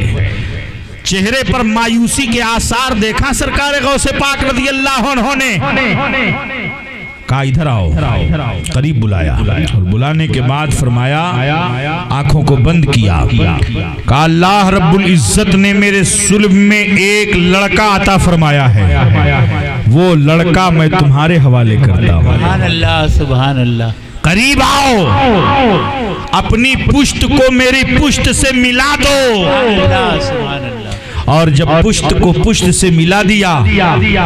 چہرے پر مایوسی کے آثار دیکھا سرکار غوث پاک رضی اللہ عنہ نے، کہا ادھر آؤ، قریب بلایا، اور بلانے کے بعد فرمایا، آنکھوں کو بند کیا، کہا اللہ رب العزت نے میرے صلب میں ایک لڑکا عطا فرمایا ہے، وہ لڑکا میں تمہارے حوالے کرتا ہوں۔ سبحان اللہ سبحان اللہ، قریب آؤ، اپنی پشت کو میری پشت سے ملا دو۔ سبحان اللہ، اور جب پشت کو پشت سے ملا دیا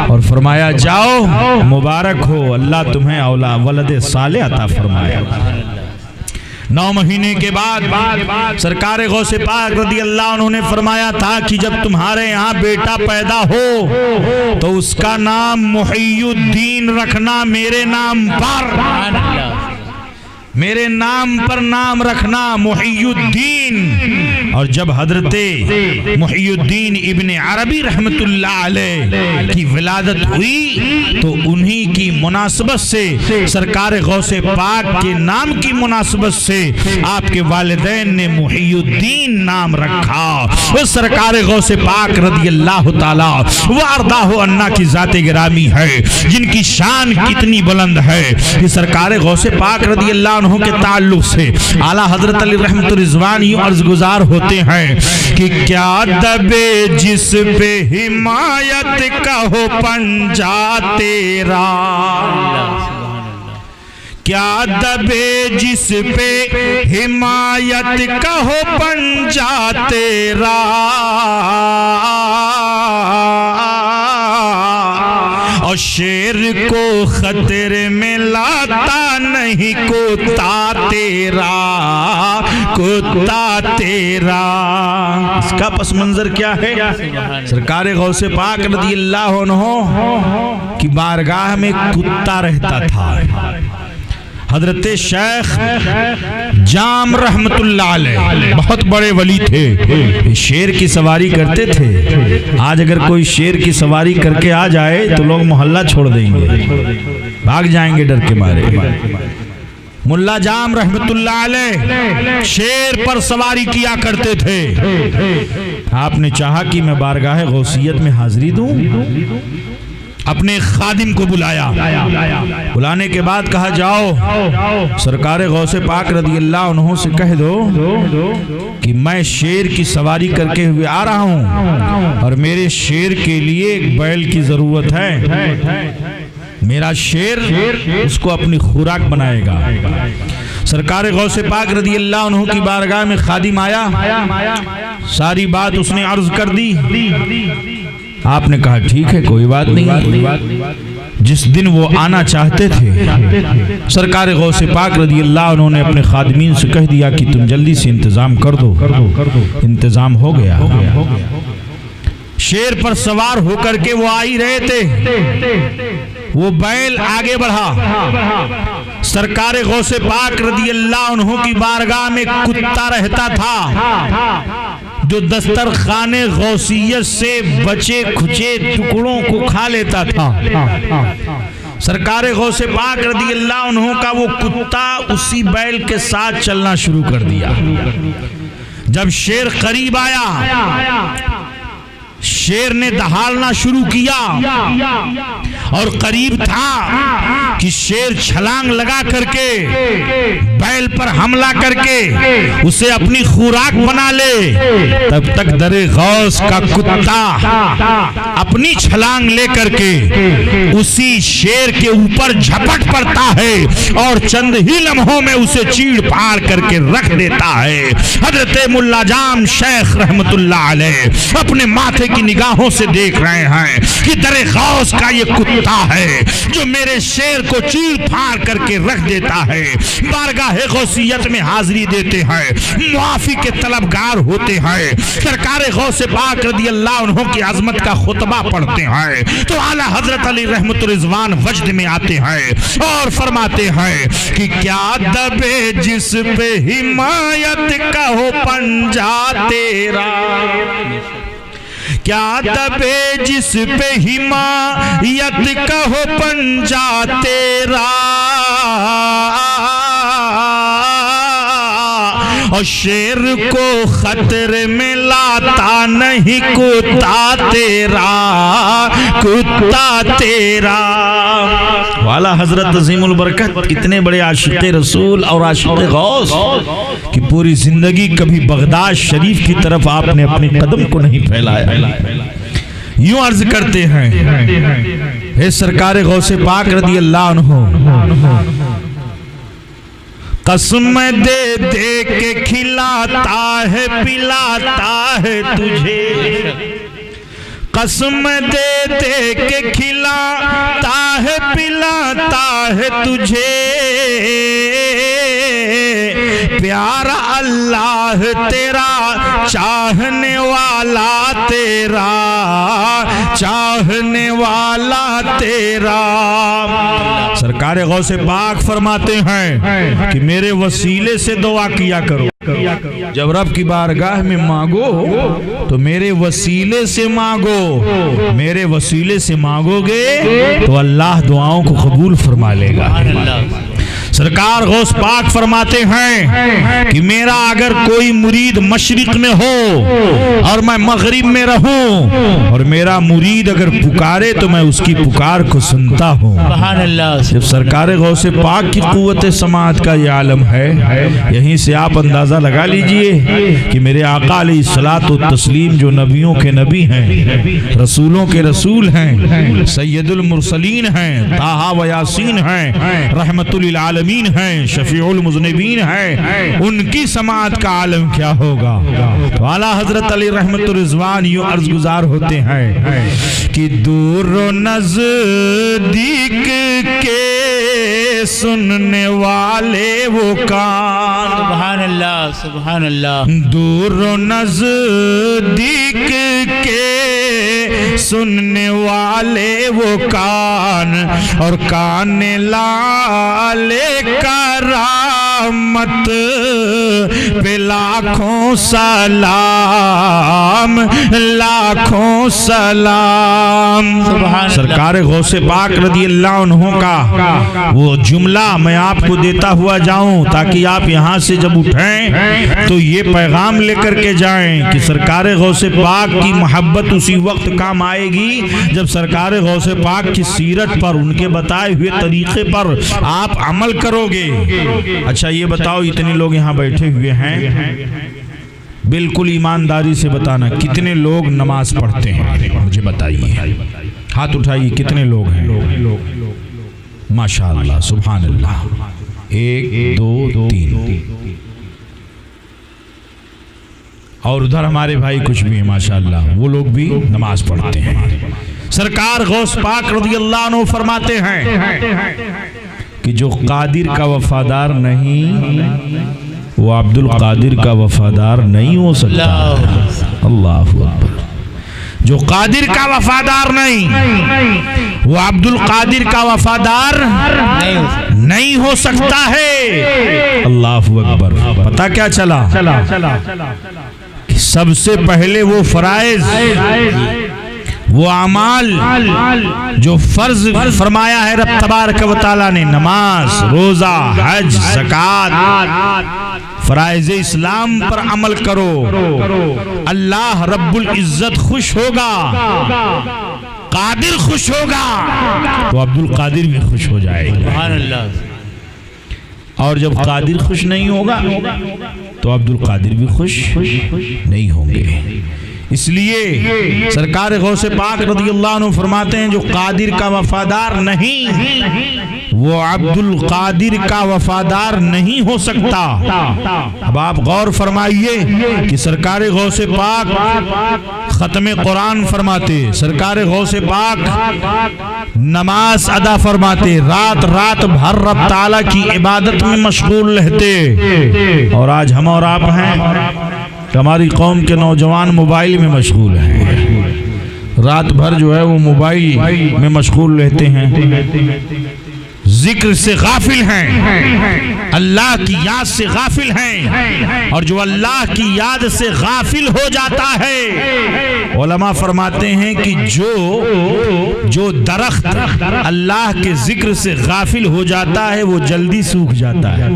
اور فرمایا جاؤ، مبارک ہو، اللہ تمہیں ولد صالح عطا فرمایا۔ 9 مہینے کے بعد سرکار غوث پاک رضی اللہ عنہ نے فرمایا تھا کہ جب تمہارے یہاں بیٹا پیدا ہو تو اس کا نام محی الدین رکھنا، میرے نام پر، میرے نام پر نام رکھنا محی الدین۔ اور جب حضرت محی الدین ابن عربی رحمت اللہ علیہ کی ولادت ہوئی تو انہی کی مناسبت سے، سرکار غوث پاک کے نام کی مناسبت سے آپ کے والدین نے محی الدین نام رکھا۔ وہ سرکار غوث پاک رضی اللہ تعالی وارضاہ عنہ کی ذات گرامی ہے، جن کی شان کتنی بلند ہے کہ سرکار غوث پاک رضی اللہ عنہ کے تعلق سے اعلیٰ حضرت علی رحمت الرضوان یوں عرض گزار ہوتے ہیں کہ کیا دبے جس پہ حمایت کا ہو پنجہ تیرا، کیا دبے جس پہ حمایت کا ہو پنجہ تیرا، اور شیر کو خطرے میں لاتا نہیں کتا تیرا، کتا تیرا۔ اس کا پس منظر کیا ہے؟ سرکار غوث پاک رضی اللہ عنہ کی بارگاہ میں کتا رہتا تھا۔ حضرت شیخ جام رحمت اللہ علیہ بہت بڑے ولی تھے، شیر کی سواری کرتے تھے۔ آج اگر کوئی شیر کی سواری کر کے آ جائے تو لوگ محلہ چھوڑ دیں گے، بھاگ جائیں گے ڈر کے مارے۔ ملا جام رحمت اللہ علیہ شیر پر سواری کیا کرتے تھے۔ آپ نے چاہا کہ میں بارگاہ غوثیت میں حاضری دوں، اپنے خادم کو بلایا، بلانے کے بعد کہا جاؤ سرکار غوث پاک رضی اللہ عنہ سے کہہ دو کہ میں شیر کی سواری کر کے ہوئے آ رہا ہوں اور میرے شیر کے لیے ایک بیل کی ضرورت ہے، میرا شیر اس کو اپنی خوراک بنائے گا۔ سرکار غوث پاک رضی اللہ عنہ کی بارگاہ میں خادم آیا، ساری بات اس نے عرض کر دی۔ آپ نے کہا ٹھیک ہے کوئی بات نہیں۔ جس دن وہ آنا چاہتے تھے سرکار غوث پاک رضی اللہ عنہ نے اپنے خادمین سے کہہ دیا کہ تم جلدی سے انتظام کر دو۔ انتظام ہو گیا، شیر پر سوار ہو کر کے وہ آئی رہے تھے، وہ بیل آگے بڑھا، سرکار غوث پاک رضی اللہ عنہ کی بارگاہ میں کتا رہتا تھا جو دسترخوان غوثیت سے بچے کھچے ٹکڑوں کو کھا لیتا تھا۔ سرکار غوث پاک رضی اللہ عنہ کا وہ کتا اسی بیل کے ساتھ چلنا شروع کر دیا۔ جب شیر قریب آیا شیر نے دہالنا شروع کیا اور قریب تھا کہ شیر چھلانگ لگا کر کے بیل پر حملہ کر کے اسے اپنی خوراک بنا لے، تب تک در غوث کا کتا اپنی چھلانگ لے کر کے اسی شیر کے اوپر جھپٹ پڑتا ہے اور چند ہی لمحوں میں اسے چیڑ پھاڑ کر کے رکھ دیتا ہے۔ حضرت ملا جام شیخ رحمت اللہ علیہ اپنے ماتھے کی نگاہوں سے دیکھ رہے ہیں کہ در غوث کا یہ کتا ہے جو میرے شیر کو چیڑ پھاڑ کر کے رکھ دیتا ہے۔ بارگاہ غوثیت میں حاضری دیتے ہیں، معافی کے طلبگار ہوتے ہیں، سرکار غوث پاک رضی اللہ عنہ کی عظمت کا خطبہ پڑھتے ہیں تو اعلیٰ حضرت علی رحمت الرضوان وجد میں آتے ہیں اور فرماتے ہیں کہ کیا دبے جس پہ حمایت کا ہو پنجا تیرا، کیا دبے جس پہ حمایت کا ہو پنجا تیرا، اور شیر کو خطرے میں لاتا نہیں کتا تیرا، کتا تیرا۔ والا حضرت عظیم البرکت اتنے بڑے عاشق رسول اور عاشق غوث کہ پوری زندگی کبھی بغداد شریف کی طرف آپ نے اپنے قدم کو نہیں پھیلایا۔ یوں عرض کرتے ہیں اے سرکار غوث پاک رضی اللہ عنہ، قسم دے دے کے کھلاتا ہے پلاتا ہے تجھے، قسم دے دے کے کھلاتا ہے پلاتا ہے تجھے، پیارا اللہ تیرا چاہنے والا تیرا، چاہنے والا تیرا۔ سرکار غوث پاک فرماتے ہیں کہ میرے وسیلے سے دعا کیا کرو، جب رب کی بارگاہ میں مانگو تو میرے وسیلے سے مانگو، میرے وسیلے سے مانگو گے تو اللہ دعاؤں کو قبول فرما لے گا۔ سرکار غوث پاک فرماتے ہیں کہ میرا اگر کوئی مرید مشرق میں ہو اور میں مغرب میں رہوں اور میرا مرید اگر پکارے تو میں اس کی پکار کو سنتا ہوں۔ سبحان اللہ۔ جب سرکار غوث پاک کی قوت سماعت کا یہ عالم ہے، یہیں سے آپ اندازہ لگا لیجئے کہ میرے آقا علیہ الصلوۃ والتسلیم جو نبیوں کے نبی ہیں، رسولوں کے رسول ہیں، سید المرسلین ہیں، طٰہٰ و یاسین ہیں، رحمت للعالمین العالمین ہیں، شفیع المذنبین ہیں، ان کی سماعت کا عالم کیا ہوگا؟ تو اعلیٰ حضرت علی رحمت الرضوان یوں عرض گزار ہوتے ہیں کہ دور و نزدیک کے سننے والے وہ کان، سبحان اللہ سبحان اللہ، دور و نزدیک کے سننے والے وہ کان، اور کان لالے کرامت پہ لاکھوں سلام، لاکھوں سلام۔ سرکار غوث پاک رضی اللہ عنہ کا وہ جملہ میں آپ کو دیتا ہوا جاؤں تاکہ آپ یہاں سے جب اٹھیں تو یہ پیغام لے کر کے جائیں کہ سرکار غوث پاک کی محبت اسی وقت کام آئے گی جب سرکار غوث پاک کی سیرت پر، ان کے بتائے ہوئے طریقے پر آپ عمل کرو گے۔ اچھا یہ بتاؤ، اتنے لوگ یہاں بیٹھے ہوئے ہیں، بالکل ایمانداری سے بتانا کتنے لوگ نماز پڑھتے ہیں؟ مجھے بتائیے، ہاتھ اٹھائیے، کتنے لوگ ہیں؟ ماشاءاللہ سبحان اللہ، 1 2 3، اور ادھر ہمارے بھائی کچھ بھی ہیں ماشاءاللہ، وہ لوگ بھی نماز پڑھتے ہیں۔ سرکار غوث پاک رضی اللہ عنہ فرماتے ہیں کہ جو قادر کا وفادار نہیں وہ عبد القادر کا وفادار نہیں ہو سکتا۔ اللہ اکبر۔ جو قادر کا وفادار نہیں وہ عبد القادر کا وفادار نہیں ہو سکتا ہے۔ اللہ اکبر۔ پتہ کیا چلا؟ سب سے پہلے وہ فرائض، وہ اعمال جو فرض فرمایا ہے رب تبارک و تعالیٰ نے، نماز، روزہ، حج، زکوٰۃ، فرائض اسلام پر عمل کرو، اللہ رب العزت خوش ہوگا، قادر خوش ہوگا تو عبد القادر بھی خوش ہو جائے گا۔ سبحان اللہ۔ اور جب قادر خوش نہیں ہوگا تو عبد القادر بھی خوش نہیں ہوں گے۔ اس لیے سرکار غوث پاک رضی اللہ عنہ فرماتے ہیں جو قادر کا وفادار نہیں وہ عبد القادر کا وفادار نہیں ہو سکتا۔ اب آپ غور فرمائیے کہ سرکار غوث پاک ختم قرآن فرماتے، سرکار غوث پاک نماز ادا فرماتے، رات رات بھر رب تعالیٰ کی عبادت میں مشغول رہتے، اور آج ہم اور آپ ہیں ہماری قوم کے نوجوان موبائل میں مشغول ہیں، رات بھر جو ہے وہ موبائل میں مشغول رہتے ہیں، ذکر سے غافل ہیں، اللہ کی یاد سے غافل ہیں، اور جو اللہ کی یاد سے غافل ہو جاتا ہے، علماء فرماتے ہیں کہ جو درخت اللہ کے ذکر سے غافل ہو جاتا ہے وہ جلدی سوکھ جاتا ہے،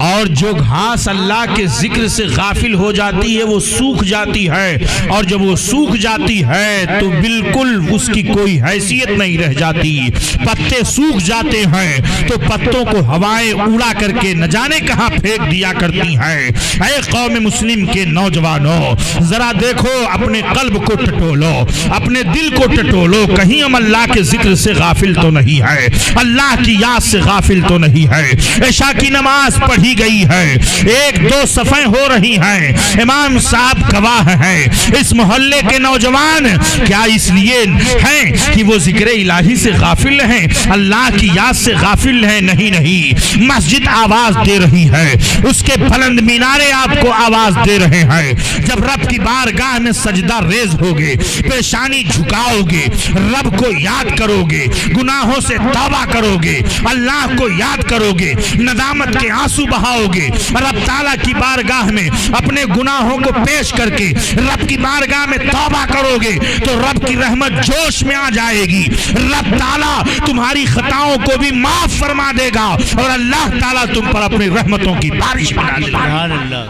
اور جو گھاس اللہ کے ذکر سے غافل ہو جاتی ہے وہ سوکھ جاتی ہے، اور جب وہ سوکھ جاتی ہے تو بالکل اس کی کوئی حیثیت نہیں رہ جاتی، پتے سوکھ جاتے ہیں تو پتوں کو ہوائیں اڑا کر کے نہ جانے کہاں پھینک دیا کرتی ہیں۔ اے قوم مسلم کے نوجوانوں، ذرا دیکھو، اپنے قلب کو ٹٹولو، اپنے دل کو ٹٹولو، کہیں ہم اللہ کے ذکر سے غافل تو نہیں ہے، اللہ کی یاد سے غافل تو نہیں ہے۔ عشاء کی نماز پڑھی گئی ہے، 1-2 صفیں ہو رہی ہیں، امام صاحب گواہ ہیں، اس محلے کے نوجوان کیا اس لیے ہیں کہ وہ ذکر الہی سے غافل ہیں، اللہ کی یاد سے غافل ہیں؟ نہیں، مسجد آواز دے رہی ہے، اس کے بلند مینارے آپ کو آواز دے رہے ہیں۔ جب رب کی بارگاہ میں سجدہ ریز ہوگے، پیشانی جھکاؤ گے، رب کو یاد کرو گے، گناہوں سے توبہ کرو گے، اللہ کو یاد کرو گے، ندامت کے آنسو بہاؤ گے، رب تعالیٰ کی بارگاہ میں اپنے گناہوں کو پیش کر کے رب کی بارگاہ میں توبہ کرو گے تو رب کی رحمت جوش میں آ جائے گی، رب تعالیٰ تمہاری خطاؤں کو بھی معاف فرما دے گا، اور اللہ تعالیٰ تم پر اپنی رحمتوں کی بارش بنا دے گا۔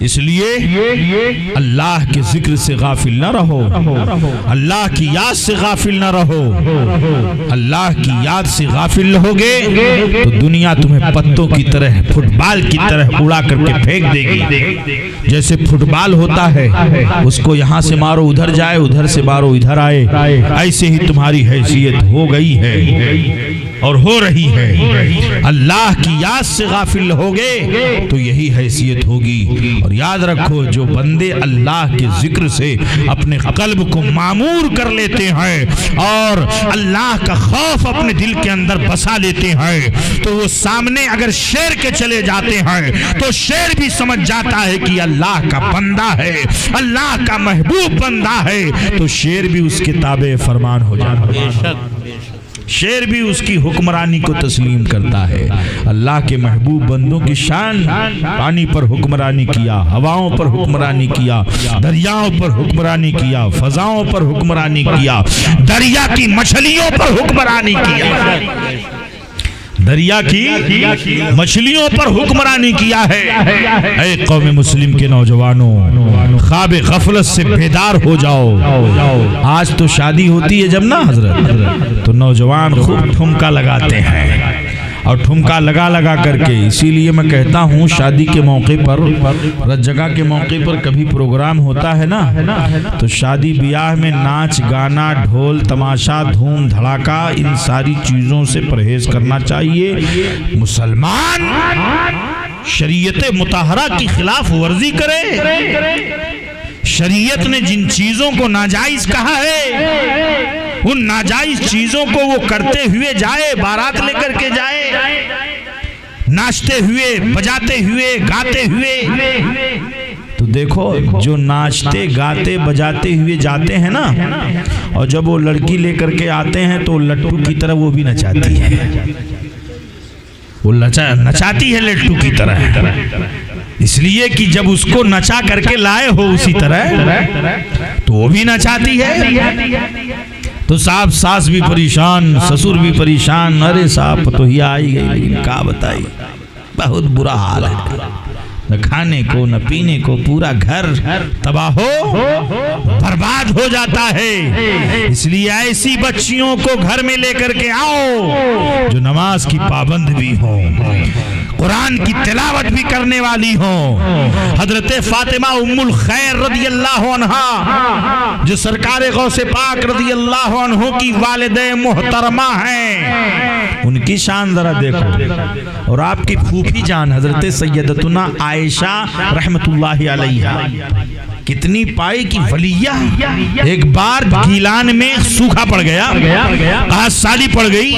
اس لیے اللہ کے ذکر سے غافل نہ رہو، اللہ کی یاد سے غافل نہ رہو۔ اللہ کی یاد سے غافل رہو گے تو دنیا تمہیں پتوں کی طرح، فٹ بال کی طرح اڑا کر کے پھینک دے گی۔ جیسے فٹ بال ہوتا ہے، اس کو یہاں سے مارو ادھر جائے، ادھر سے مارو ادھر آئے، ایسے ہی تمہاری حیثیت ہو گئی ہے۔ اور ہو رہی ہے۔ اللہ کی یاد سے غافل ہوگے تو یہی حیثیت ہوگی۔ اور یاد رکھو جو بندے اللہ کے ذکر سے اپنے قلب کو معمور کر لیتے ہیں اور اللہ کا خوف اپنے دل کے اندر بسا لیتے ہیں تو وہ سامنے اگر شیر کے چلے جاتے ہیں تو شیر بھی سمجھ جاتا ہے کہ اللہ کا بندہ ہے، اللہ کا محبوب بندہ ہے، تو شیر بھی اس کے تابع فرمان ہو جاتا ہے، شیر بھی اس کی حکمرانی کو تسلیم کرتا ہے۔ اللہ کے محبوب بندوں کی شان، پانی پر حکمرانی کیا، ہواؤں پر حکمرانی کیا، دریاؤں پر حکمرانی کیا، فضاؤں پر حکمرانی کیا، دریا کی مچھلیوں پر حکمرانی کیا، دریا کی مچھلیوں پر حکمرانی کیا ہے۔ اے قوم مسلم کے نوجوانوں، خواب غفلت سے بیدار ہو جاؤ۔ آج تو شادی ہوتی ہے جب نا حضرت، تو نوجوان خوب ٹھمکا لگاتے ہیں اور ٹھمکا لگا لگا کر کے، اسی لیے میں کہتا ہوں شادی کے موقع پر، رت جگہ کے موقع پر کبھی پروگرام ہوتا ہے نا تو شادی بیاہ میں ناچ گانا، ڈھول تماشا، دھوم دھڑاکا، ان ساری چیزوں سے پرہیز کرنا چاہیے۔ مسلمان شریعت مطہرہ کی خلاف ورزی کرے، شریعت نے جن چیزوں کو ناجائز کہا ہے ان ناجائز چیزوں کو وہ کرتے ہوئے جائے، بارات لے کر کے جائے، ناچتے ہوئے، بجاتے ہوئے، گاتے ہوئے، تو دیکھو جو ناچتے گاتے بجاتے ہوئے جاتے ہیں نا، اور جب وہ لڑکی لے کر کے آتے ہیں تو لٹو کی طرح وہ بھی نچاتی ہے، وہ نچاتی ہے لٹو کی طرح، اس لیے کہ جب اس کو نچا کر کے لائے ہو اسی طرح تو وہ بھی نچاتی ہے۔ تو صاحب ساس بھی پریشان، سسر بھی پریشان، ارے صاحب تو ہی آئی گئی لیکن کہا بتائی، بہت برا حال ہے، نہ کھانے کو نہ پینے کو، پورا گھر تباہ ہو برباد ہو جاتا ہے۔ اس لیے ایسی بچیوں کو گھر میں لے کر کے آؤ جو نماز کی پابند بھی ہو، قرآن کی تلاوت بھی کرنے والی ہوں۔ حضرت فاطمہ ام الخیر رضی اللہ عنہا جو سرکار غوث پاک رضی اللہ عنہ کی والدہ محترمہ ہیں، ان کی شان ذرا دیکھو، اور آپ کی پھوپھی جان حضرت سیدتنا عائشہ رحمت اللہ علیہا کتنی پائی کی ولیہ۔ ایک بار گیلان میں سوکھا پڑ گیا، قحط سالی پڑ گئی،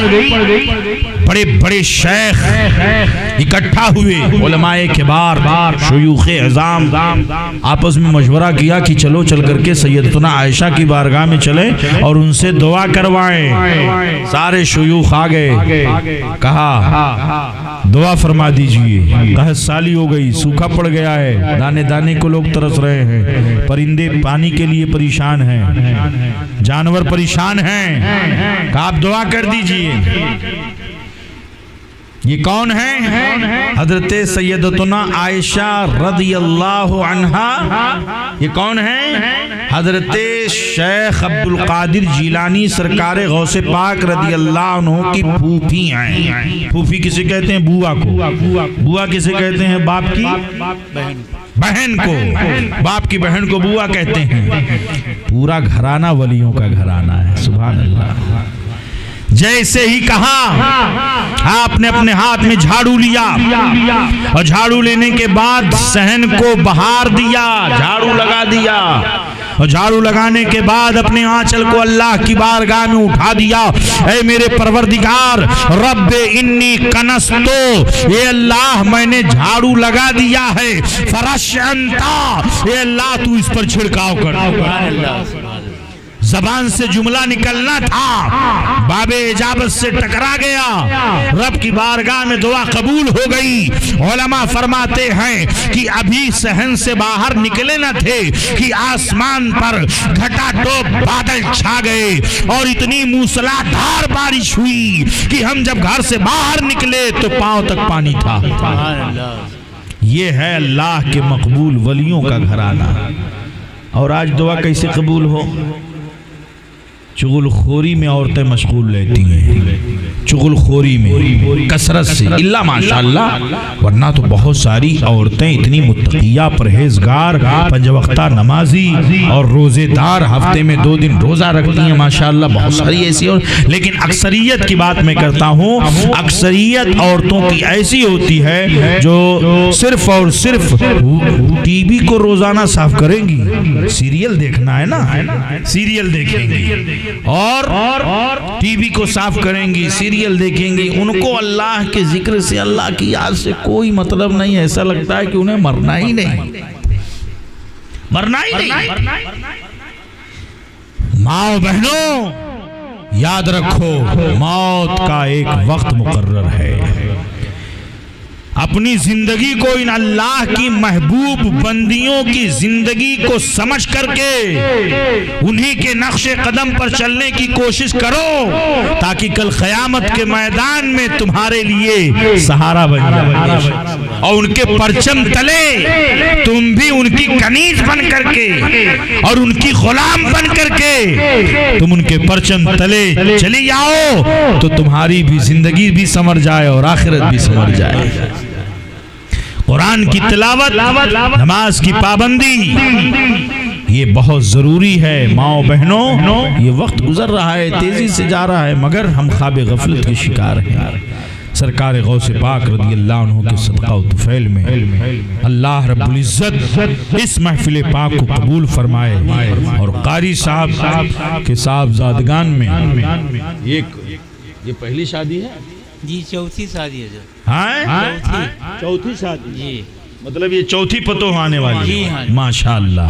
بڑے بڑے شیخ اکٹھا ہوئے، علماء کبار، شیوخ عظام، آپس میں مشورہ کیا کہ چلو چل کر کے سیدتنا عائشہ کی بارگاہ میں چلیں اور ان سے دعا کروائیں۔ سارے شیوخ آ گئے، کہا دعا فرما دیجئے، قحط سالی ہو گئی، سوکھا پڑ گیا ہے، دانے دانے کو لوگ ترس رہے ہیں، پرندے پانی کے لیے پریشان ہیں، جانور پریشان ہیں، کہ آپ دعا کر دیجئے۔ یہ کون ہے؟ حضرت سیدتنا عائشہ رضی اللہ عنہا۔ یہ کون ہے؟ حضرت شیخ عبدالقادر جیلانی سرکار غوث پاک رضی اللہ عنہ کی پھوپھی ہیں۔ پھوپھی کسے کہتے ہیں؟ بوا کو۔ بوا کسے کہتے ہیں؟ باپ کی بہن کو، باپ کی بہن کو بوا کہتے ہیں۔ پورا گھرانہ ولیوں کا گھرانہ ہے، سبحان اللہ۔ جیسے ہی کہا، آپ نے اپنے ہاتھ میں جھاڑو لیا اور جھاڑو لینے کے بعد صحن کو بہار دیا، جھاڑو لگا دیا، اور جھاڑو لگانے کے بعد اپنے آنچل کو اللہ کی بارگاہ میں اٹھا دیا۔ اے میرے پروردگار رب انی کنستو، اے اللہ میں نے جھاڑو لگا دیا ہے، فرش انتا، اے اللہ تو اس پر چھڑکاؤ کر۔ زبان سے جملہ نکلنا تھا، باب اجابت سے ٹکرا گیا، رب کی بارگاہ میں دعا قبول ہو گئی۔ علماء فرماتے ہیں کہ ابھی صحن سے باہر نکلے نہ تھے کہ آسمان پر گھٹا ٹوپ بادل چھا گئے اور اتنی موسلادھار بارش ہوئی کہ ہم جب گھر سے باہر نکلے تو پاؤں تک پانی تھا۔ یہ ہے اللہ کے مقبول ولیوں کا گھرانہ۔ اور آج دعا کیسے قبول ہو؟ چغل خوری میں عورتیں مشغول رہتی ہیں، چغل خوری میں کثرت سے، اللہ ماشاءاللہ، ورنہ تو بہت ساری عورتیں اتنی متقیہ، پرہیزگار، پنج وقتہ نمازی اور روزے دار، ہفتے میں 2 دن روزہ رکھتی ہیں ماشاءاللہ، بہت ساری ایسی اور لیکن اکثریت کی بات میں کرتا ہوں، اکثریت عورتوں کی ایسی ہوتی ہے جو صرف اور صرف ٹی وی کو روزانہ صاف کریں گی، سیریل دیکھنا ہے نا، سیریل دیکھیں گی اور ٹی وی کو صاف کریں گی، سیریل دیکھیں گی، ان کو اللہ کے ذکر سے، اللہ کی یاد سے کوئی مطلب نہیں، ایسا لگتا ہے کہ انہیں مرنا ہی نہیں، مرنا ہی نہیں۔ ماں بہنوں یاد رکھو، موت کا ایک وقت مقرر ہے، اپنی زندگی کو ان اللہ کی محبوب بندیوں کی زندگی کو سمجھ کر کے انہی کے نقش قدم پر چلنے کی کوشش کرو، تاکہ کل قیامت کے میدان میں تمہارے لیے سہارا بن جائے، اور ان کے پرچم تلے تم بھی ان کی کنیز بن کر کے اور ان کی غلام بن کر کے تم ان کے پرچم تلے چلی جاؤ، تو تمہاری بھی زندگی بھی سمر جائے اور آخرت بھی سمر جائے۔ قرآن کی تلاوت، نماز کی پابندی، یہ بہت ضروری ہے۔ ماں بہنوں، یہ وقت گزر رہا ہے، تیزی سے جا رہا ہے، مگر ہم خواب غفلت کے شکار ہیں۔ سرکار غوث پاک رضی اللہ عنہ کے صدقہ و طفیل میں اللہ رب العزت اس محفل پاک کو قبول فرمائے، اور قاری صاحب کے صاحبزادگان میں یہ پہلی شادی ہے جی، چوتھی شادی ہے چوتھی شادی جی، مطلب یہ چوتھی پتوہ آنے والی جی ہاں، ماشاءاللہ۔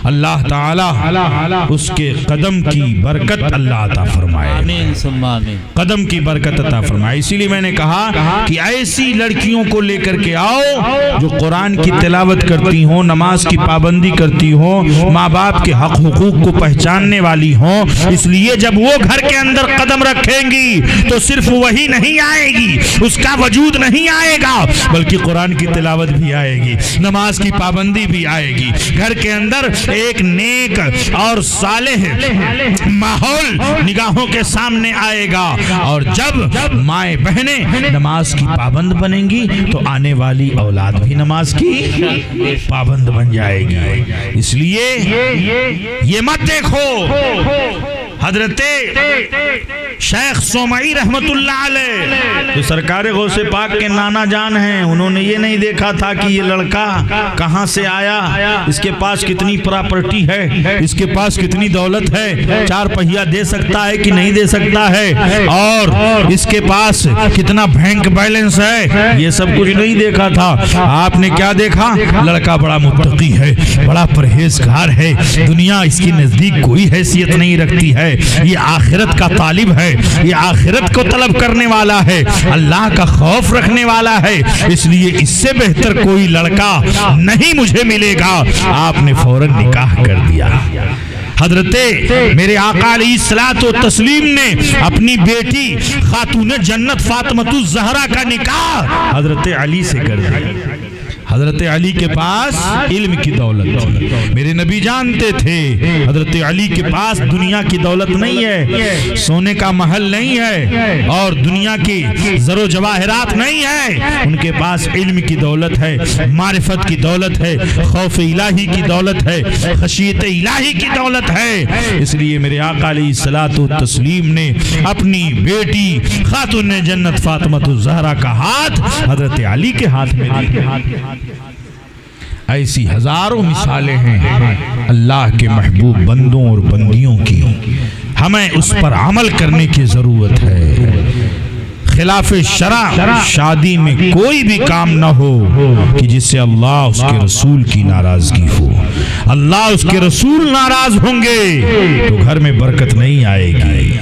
اللہ تعالی اس کے قدم کی برکت اللہ عطا فرمائے، آمین ثم آمین، قدم کی برکت عطا فرمائے۔ اسی لیے میں نے کہا کہ ایسی لڑکیوں کو لے کر کے آؤ جو قرآن کی تلاوت کرتی ہوں، نماز کی پابندی کرتی ہوں، ماں باپ کے حق حقوق کو پہچاننے والی ہوں۔ اس لیے جب وہ گھر کے اندر قدم رکھیں گی تو صرف وہی نہیں آئے گی، اس کا وجود نہیں آئے گا، بلکہ قرآن کی تلاوت بھی آئے گی، نماز کی پابندی بھی آئے گی، گھر کے اندر ایک نیک اور صالح ماحول نگاہوں کے سامنے آئے گا، اور جب مائیں بہنیں نماز کی پابند بنیں گی تو آنے والی اولاد بھی نماز کی پابند بن جائے گی۔ اس لیے یہ مت دیکھو حضرت شیخ سومعی رحمت اللہ علیہ جو سرکار غوث پاک کے نانا جان ہیں، انہوں نے یہ نہیں دیکھا تھا کہ یہ لڑکا کہاں سے آیا، اس کے پاس کتنی پراپرٹی ہے، اس کے پاس کتنی دولت ہے، 4 پہیا دے سکتا ہے کہ نہیں دے سکتا ہے، اور اس کے پاس کتنا بینک بیلنس ہے، یہ سب کچھ نہیں دیکھا تھا۔ آپ نے کیا دیکھا؟ لڑکا بڑا متقی ہے، بڑا پرہیزگار ہے، دنیا اس کی نزدیک کوئی حیثیت نہیں رکھتی ہے، یہ آخرت کا طالب ہے، یہ آخرت کو طلب کرنے والا ہے، اللہ کا خوف رکھنے والا ہے، اس لیے اس سے بہتر کوئی لڑکا نہیں مجھے ملے گا۔ آپ نے فوراً نکاح کر دیا۔ حضرت میرے آقا علیہ الصلوۃ والتسلیم نے اپنی بیٹی خاتون جنت فاطمۃ الزہرا کا نکاح حضرت علی سے کر دیا۔ حضرت علی کے پاس علم کی دولت تھی، میرے نبی جانتے تھے حضرت علی کے پاس دنیا کی دولت نہیں ہے، سونے کا محل نہیں ہے، اور دنیا کی زر و جواہرات نہیں ہے، ان کے پاس علم کی دولت ہے، معرفت کی دولت ہے، خوف الہی کی دولت ہے، خشیت الہی کی دولت ہے۔ اس لیے میرے آقا علیہ الصلوۃ والتسلیم نے اپنی بیٹی خاتون جنت فاطمۃ الزہرا کا ہاتھ حضرت علی کے ہاتھ میں دیا۔ ایسی ہزاروں مثالیں ہیں اللہ کے محبوب بندوں اور بندیوں کی، ہمیں اس پر عمل کرنے کی ضرورت ہے۔ خلاف شرع شادی میں کوئی بھی کام نہ ہو کہ جس سے اللہ اس کے رسول کی ناراضگی ہو۔ اللہ اس کے رسول ناراض ہوں گے تو گھر میں برکت نہیں آئے گی،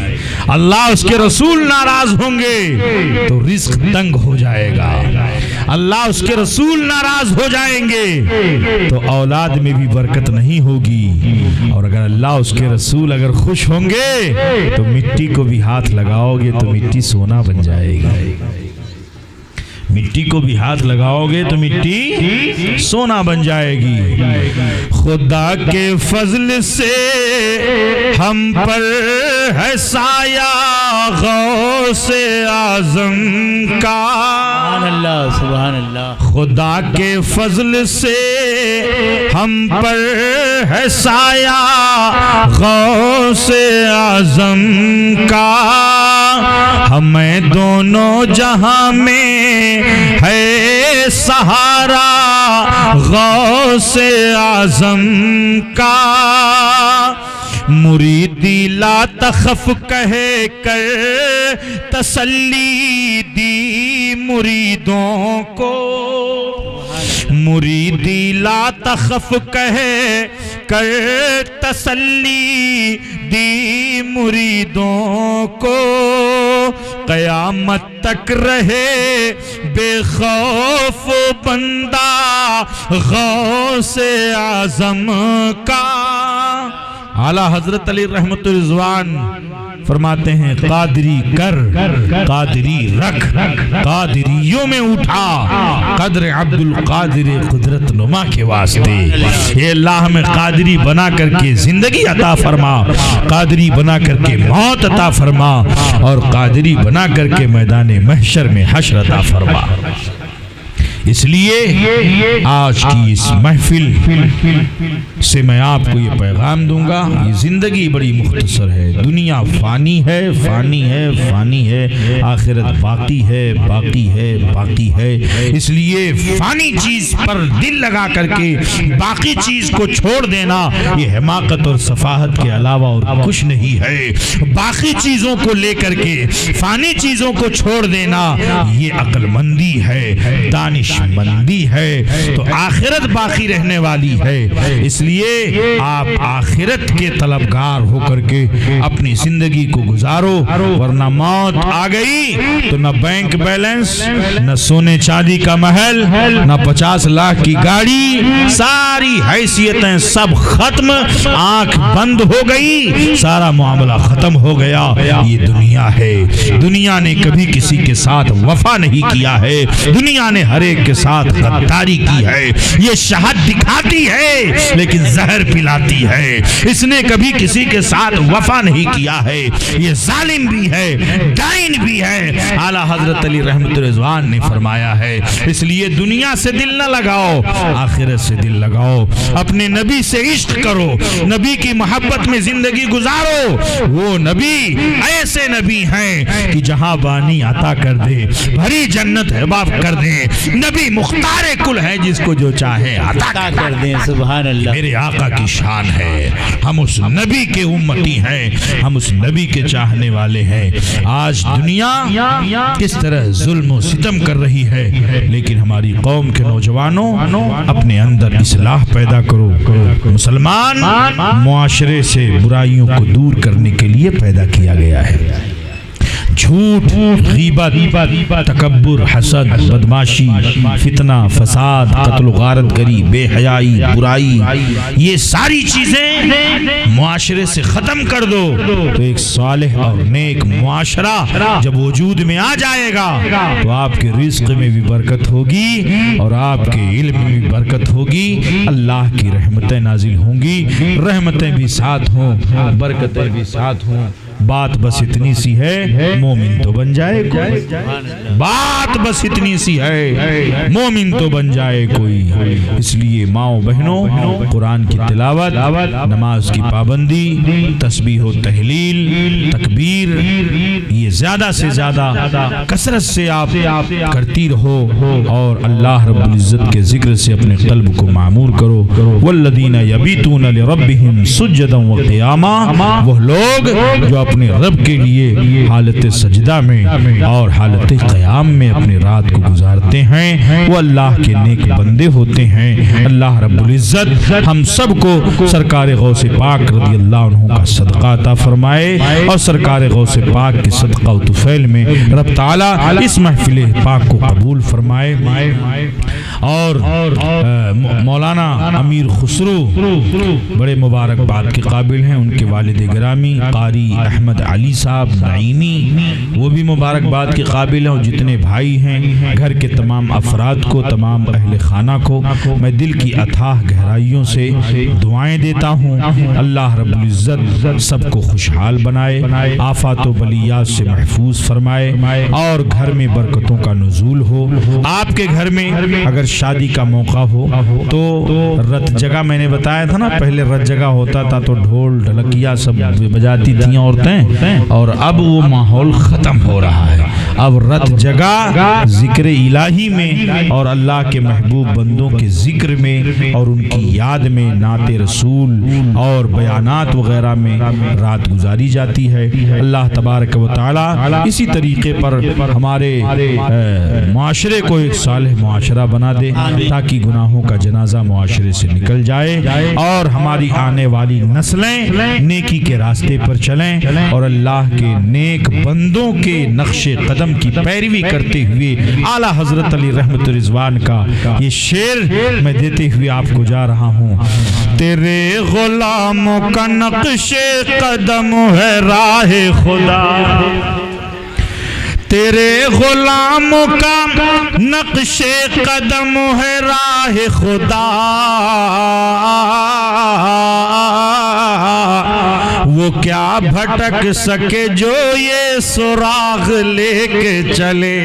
اللہ اس کے رسول ناراض ہوں گے تو رزق تنگ ہو جائے گا، اللہ اس کے رسول ناراض ہو جائیں گے تو اولاد میں بھی برکت نہیں ہوگی، اور اگر اللہ اس کے رسول اگر خوش ہوں گے تو مٹی کو بھی ہاتھ لگاؤ گے تو مٹی سونا بن جائے گی۔ مٹی کو بھی ہاتھ لگاؤ گے تو مٹی سونا بن جائے گی۔ خدا کے فضل سے ہم پر ہے سایہ غوث اعظم کا، سبحان اللہ سبحان اللہ۔ خدا کے فضل سے ہم پر ہے سایہ غوث اعظم کا، ہمیں دونوں جہاں میں ہے سہارا غوث اعظم کا۔ مریدی لا تخف کہہ کر تسلی دی مریدوں کو، مریدی لا تخف کہہ کر تسلی دی مریدوں کو، قیامت تک رہے بے خوف بندہ غوث اعظم کا۔ اعلیٰ حضرت علی رحمت الرضوان فرماتے ہیں قادری کر قادری رکھ، قادریوں میں اٹھا قدر عبد القادر قدرت نما کے واسطے۔ اے اللہ ہمیں قادری بنا کر کے زندگی عطا فرما، قادری بنا کر کے موت عطا فرما، اور قادری بنا کر کے میدان محشر میں حشر عطا فرما۔ اس لیے آج کی اس محفل سے میں آپ کو یہ پیغام دوں گا، یہ زندگی بڑی مختصر ہے، دنیا فانی ہے فانی ہے فانی ہے، آخرت باقی ہے باقی ہے باقی ہے۔ اس لیے فانی چیز پر دل لگا کر کے باقی چیز کو چھوڑ دینا یہ حماقت اور سفاہت کے علاوہ اور کچھ نہیں ہے۔ باقی چیزوں کو لے کر کے فانی چیزوں کو چھوڑ دینا یہ عقل مندی ہے، دانش مندی ہے، تو آخرت باقی رہنے والی ہے۔ اس لیے آپ آخرت کے طلبگار ہو کر کے اپنی زندگی کو گزارو، ورنہ موت آ گئی تو نہ بینک بیلنس، نہ سونے چاندی کا محل، نہ 50 لاکھ کی گاڑی، ساری حیثیتیں سب ختم، آنکھ بند ہو گئی، سارا معاملہ ختم ہو گیا۔ یہ دنیا ہے، دنیا نے کبھی کسی کے ساتھ وفا نہیں کیا ہے، دنیا نے ہر ایک کے ساتھ غداری کی ہے۔ یہ شہد دکھاتی ہے لیکن زہر پلاتی ہے، اس نے کبھی کسی کے ساتھ وفا نہیں کیا ہے، یہ ظالم بھی ہے ڈائن بھی ہے۔ اعلیٰ حضرت علی رحمت الرضوان نے فرمایا ہے، اس لیے دنیا سے دل نہ لگاؤ، آخرت سے دل لگاؤ، اپنے نبی سے عشق کرو، نبی کی محبت میں زندگی گزارو۔ وہ نبی ایسے نبی ہیں کہ جہاں بانی عطا کر دے، بھری جنت حباب کر دے، نبی مختار کل ہے، جس کو جو چاہے عطا کر دیں۔ سبحان اللہ، میرے آقا کی شان ہے، ہم اس نبی کے امتی ہیں، ہم اس نبی کے چاہنے والے ہیں۔ آج دنیا کس طرح ظلم و ستم کر رہی ہے، لیکن ہماری قوم کے نوجوانوں اپنے اندر اصلاح پیدا کرو۔ مسلمان معاشرے سے برائیوں کو دور کرنے کے لیے پیدا کیا گیا ہے۔ جھوٹ، غیبت، تکبر، حسد، بدماشی، فتنہ، فساد، قتل و غارت گری، بے حیائی، برائی، یہ ساری چیزیں معاشرے سے ختم کر دو تو ایک صالح اور نیک معاشرہ جب وجود میں آ جائے گا تو آپ کے رزق میں بھی برکت ہوگی اور آپ کے علم میں بھی برکت ہوگی، اللہ کی رحمتیں نازل ہوں گی، رحمتیں بھی ساتھ ہوں، برکتیں بھی ساتھ ہوں۔ بات بس اتنی سی ہے، مومن تو بن جائے کوئی، بات بس اتنی سی ہے، مومن تو بن جائے کوئی۔ اس لیے ماؤں بہنوں، قرآن کی تلاوت، نماز کی پابندی، تسبیح و تحلیل، تکبیر، یہ زیادہ سے زیادہ کثرت سے آپ کرتی رہو اور اللہ رب العزت کے ذکر سے اپنے قلب کو معمور کرو۔ والذین یبیتون لربہم سجدا وقیاما، وہ لوگ جو اپنے رب کے لیے حالت سجدہ میں اور حالت قیام میں اپنی رات کو گزارتے ہیں، وہ اللہ کے نیک بندے ہوتے ہیں۔ اللہ رب العزت ہم سب کو سرکار غوث پاک رضی اللہ عنہ کا صدقہ عطا فرمائے اور سرکار غوث پاک کے صدقے حلقہ و طفیل میں رب تعالیٰ اس محفل پاک کو قبول فرمائے اور مولانا امیر خسرو بڑے مبارکباد کے قابل ہیں، ان کے والد گرامی قاری احمد علی صاحب نعیمی وہ بھی مبارکباد کے قابل ہیں، اور جتنے بھائی ہیں گھر کے تمام افراد کو، تمام اہل خانہ کو میں دل کی اتھاہ گہرائیوں سے دعائیں دیتا ہوں۔ اللہ رب العزت سب کو خوشحال بنائے، آفات و بلیات سے محفوظ فرمائے اور گھر میں برکتوں کا نزول ہو۔ آپ کے گھر میں اگر شادی کا موقع ہو تو رت جگہ، میں نے بتایا تھا نا پہلے رت جگہ ہوتا تھا تو ڈھول ڈھلکیا سب بجاتی تھیں عورتیں، اور اب وہ ماحول ختم ہو رہا ہے۔ اب رت جگہ ذکر الہی میں اور اللہ کے محبوب بندوں کے ذکر میں اور ان کی یاد میں نعت رسول اور بیانات وغیرہ میں رات گزاری جاتی ہے۔ اللہ تبارک و تعالی اسی طریقے پر ہمارے معاشرے کو ایک صالح معاشرہ بنا دے تاکہ گناہوں کا جنازہ معاشرے سے نکل جائے اور ہماری آنے والی نسلیں نیکی کے راستے پر چلیں اور اللہ کے نیک بندوں کے نقش قدم کی پیروی کرتے ہوئے اعلیٰ حضرت علی رحمت رضوان کا یہ شعر میں دیتے ہوئے آپ کو جا رہا ہوں۔ تیرے غلاموں کا نقش قدم ہے راہ خدا، تیرے غلاموں کا نقش قدم ہے راہ خدا، وہ کیا بھٹک سکے جو یہ سراغ لے کے چلے،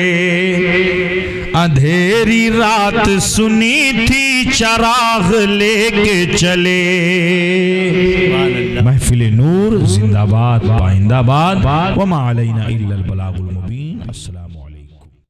اندھیری رات سنی تھی چراغ لے کے چلے۔ محفل نور زندہ باد پائندہ باد، وما علینا الا البلاغ المبین۔ السلام